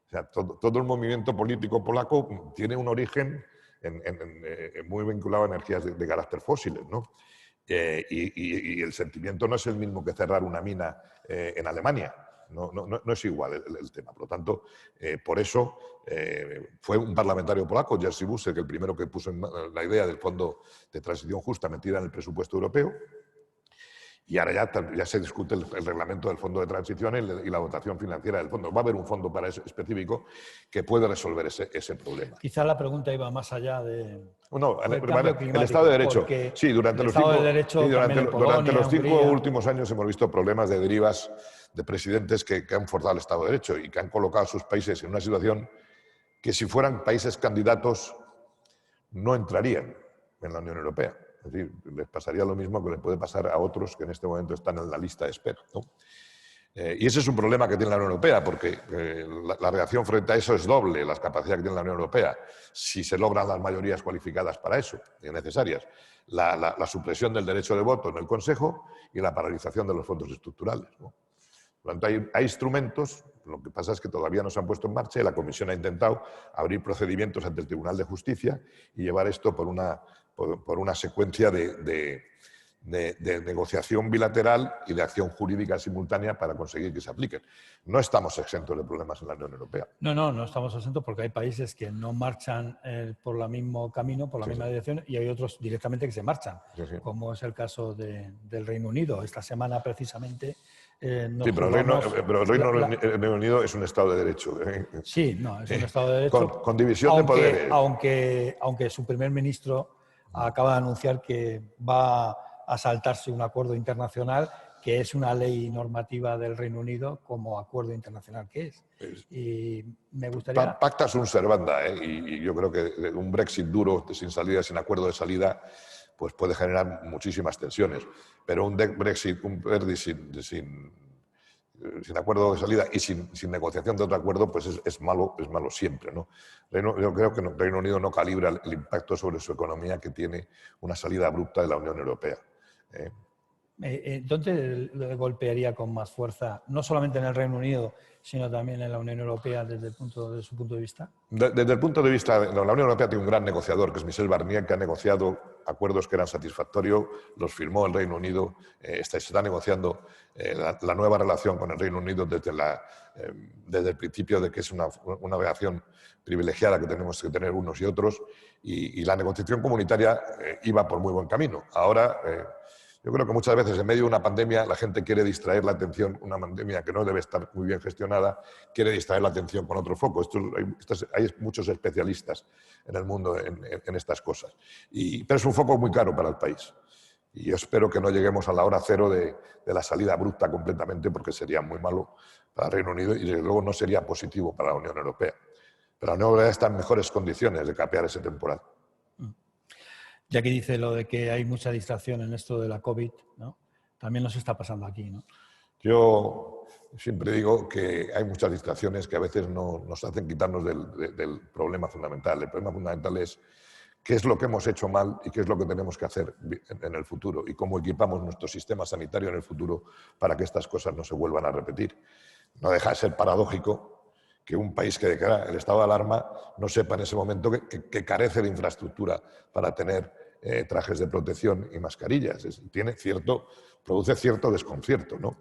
O sea, todo el movimiento político polaco tiene un origen muy vinculado a energías de carácter fósiles, ¿no? Y el sentimiento no es el mismo que cerrar una mina en Alemania. No es igual el tema. Por lo tanto, por eso fue un parlamentario polaco, Jerzy Buzek, el primero que puso la idea del Fondo de Transición Justa metida en el presupuesto europeo. Y ahora ya se discute el reglamento del Fondo de Transición y la dotación financiera del fondo. Va a haber un fondo para eso específico que puede resolver ese problema. Quizá la pregunta iba más allá de... el Estado de Derecho. Sí, durante los 5 últimos años hemos visto problemas de derivas de presidentes que han forzado el Estado de Derecho y que han colocado a sus países en una situación que si fueran países candidatos no entrarían en la Unión Europea. Es decir, les pasaría lo mismo que le puede pasar a otros que en este momento están en la lista de espera, ¿no? Y ese es un problema que tiene la Unión Europea, porque la reacción frente a eso es doble, las capacidades que tiene la Unión Europea, si se logran las mayorías cualificadas para eso, necesarias. La supresión del derecho de voto en el Consejo y la paralización de los fondos estructurales, ¿no? Por lo tanto, hay instrumentos, lo que pasa es que todavía no se han puesto en marcha y la Comisión ha intentado abrir procedimientos ante el Tribunal de Justicia y llevar esto por una secuencia de negociación bilateral y de acción jurídica simultánea para conseguir que se apliquen. No estamos exentos de problemas en la Unión Europea. No estamos exentos porque hay países que no marchan por el mismo camino, por la misma dirección, y hay otros directamente que se marchan, como es el caso del Reino Unido. Esta semana, precisamente... pero el Reino Unido es un Estado de Derecho. Sí, es un Estado de Derecho. Con división de poderes. Aunque su primer ministro acaba de anunciar que va a saltarse un acuerdo internacional que es una ley normativa del Reino Unido como acuerdo internacional que es. Y me gustaría... Pacta sunt servanda, y yo creo que un Brexit duro, sin salida, sin acuerdo de salida, pues puede generar muchísimas tensiones. pero un Brexit sin acuerdo de salida y sin negociación de otro acuerdo, pues es malo siempre, ¿no? Yo creo que el Reino Unido no calibra el impacto sobre su economía que tiene una salida abrupta de la Unión Europea. ¿Dónde le golpearía con más fuerza, no solamente en el Reino Unido, sino también en la Unión Europea desde su punto de vista? Desde el punto de vista de la Unión Europea tiene un gran negociador, que es Michel Barnier, que ha negociado acuerdos que eran satisfactorios, los firmó el Reino Unido, se está negociando la nueva relación con el Reino Unido desde el principio de que es una relación privilegiada que tenemos que tener unos y otros, y la negociación comunitaria iba por muy buen camino. Ahora, yo creo que muchas veces en medio de una pandemia la gente quiere distraer la atención, una pandemia que no debe estar muy bien gestionada, quiere distraer la atención con otro foco. Hay muchos especialistas en el mundo en estas cosas. Pero es un foco muy caro para el país. Y yo espero que no lleguemos a la hora cero de la salida abrupta completamente, porque sería muy malo para el Reino Unido y desde luego no sería positivo para la Unión Europea. Pero la Unión Europea está en mejores condiciones de capear ese temporal. Ya que dice lo de que hay mucha distracción en esto de la COVID, ¿no? También nos está pasando aquí, ¿no? Yo siempre digo que hay muchas distracciones que a veces nos hacen quitarnos del problema fundamental. El problema fundamental es qué es lo que hemos hecho mal y qué es lo que tenemos que hacer en el futuro y cómo equipamos nuestro sistema sanitario en el futuro para que estas cosas no se vuelvan a repetir. No deja de ser paradójico que un país que declara el estado de alarma no sepa en ese momento que carece de infraestructura para tener trajes de protección y mascarillas. Produce cierto desconcierto, ¿no?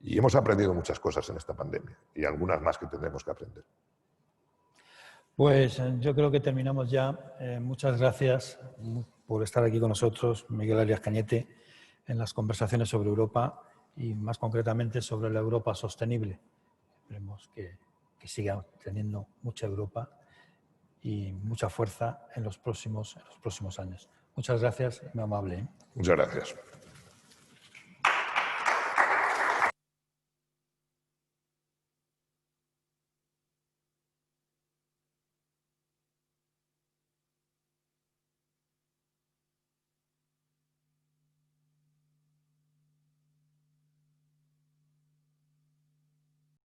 Y hemos aprendido muchas cosas en esta pandemia y algunas más que tendremos que aprender. Pues yo creo que terminamos ya. Muchas gracias por estar aquí con nosotros, Miguel Arias Cañete, en las conversaciones sobre Europa y más concretamente sobre la Europa sostenible. Esperemos que siga teniendo mucha Europa y mucha fuerza en los próximos años. Muchas gracias, muy amable. Muchas gracias.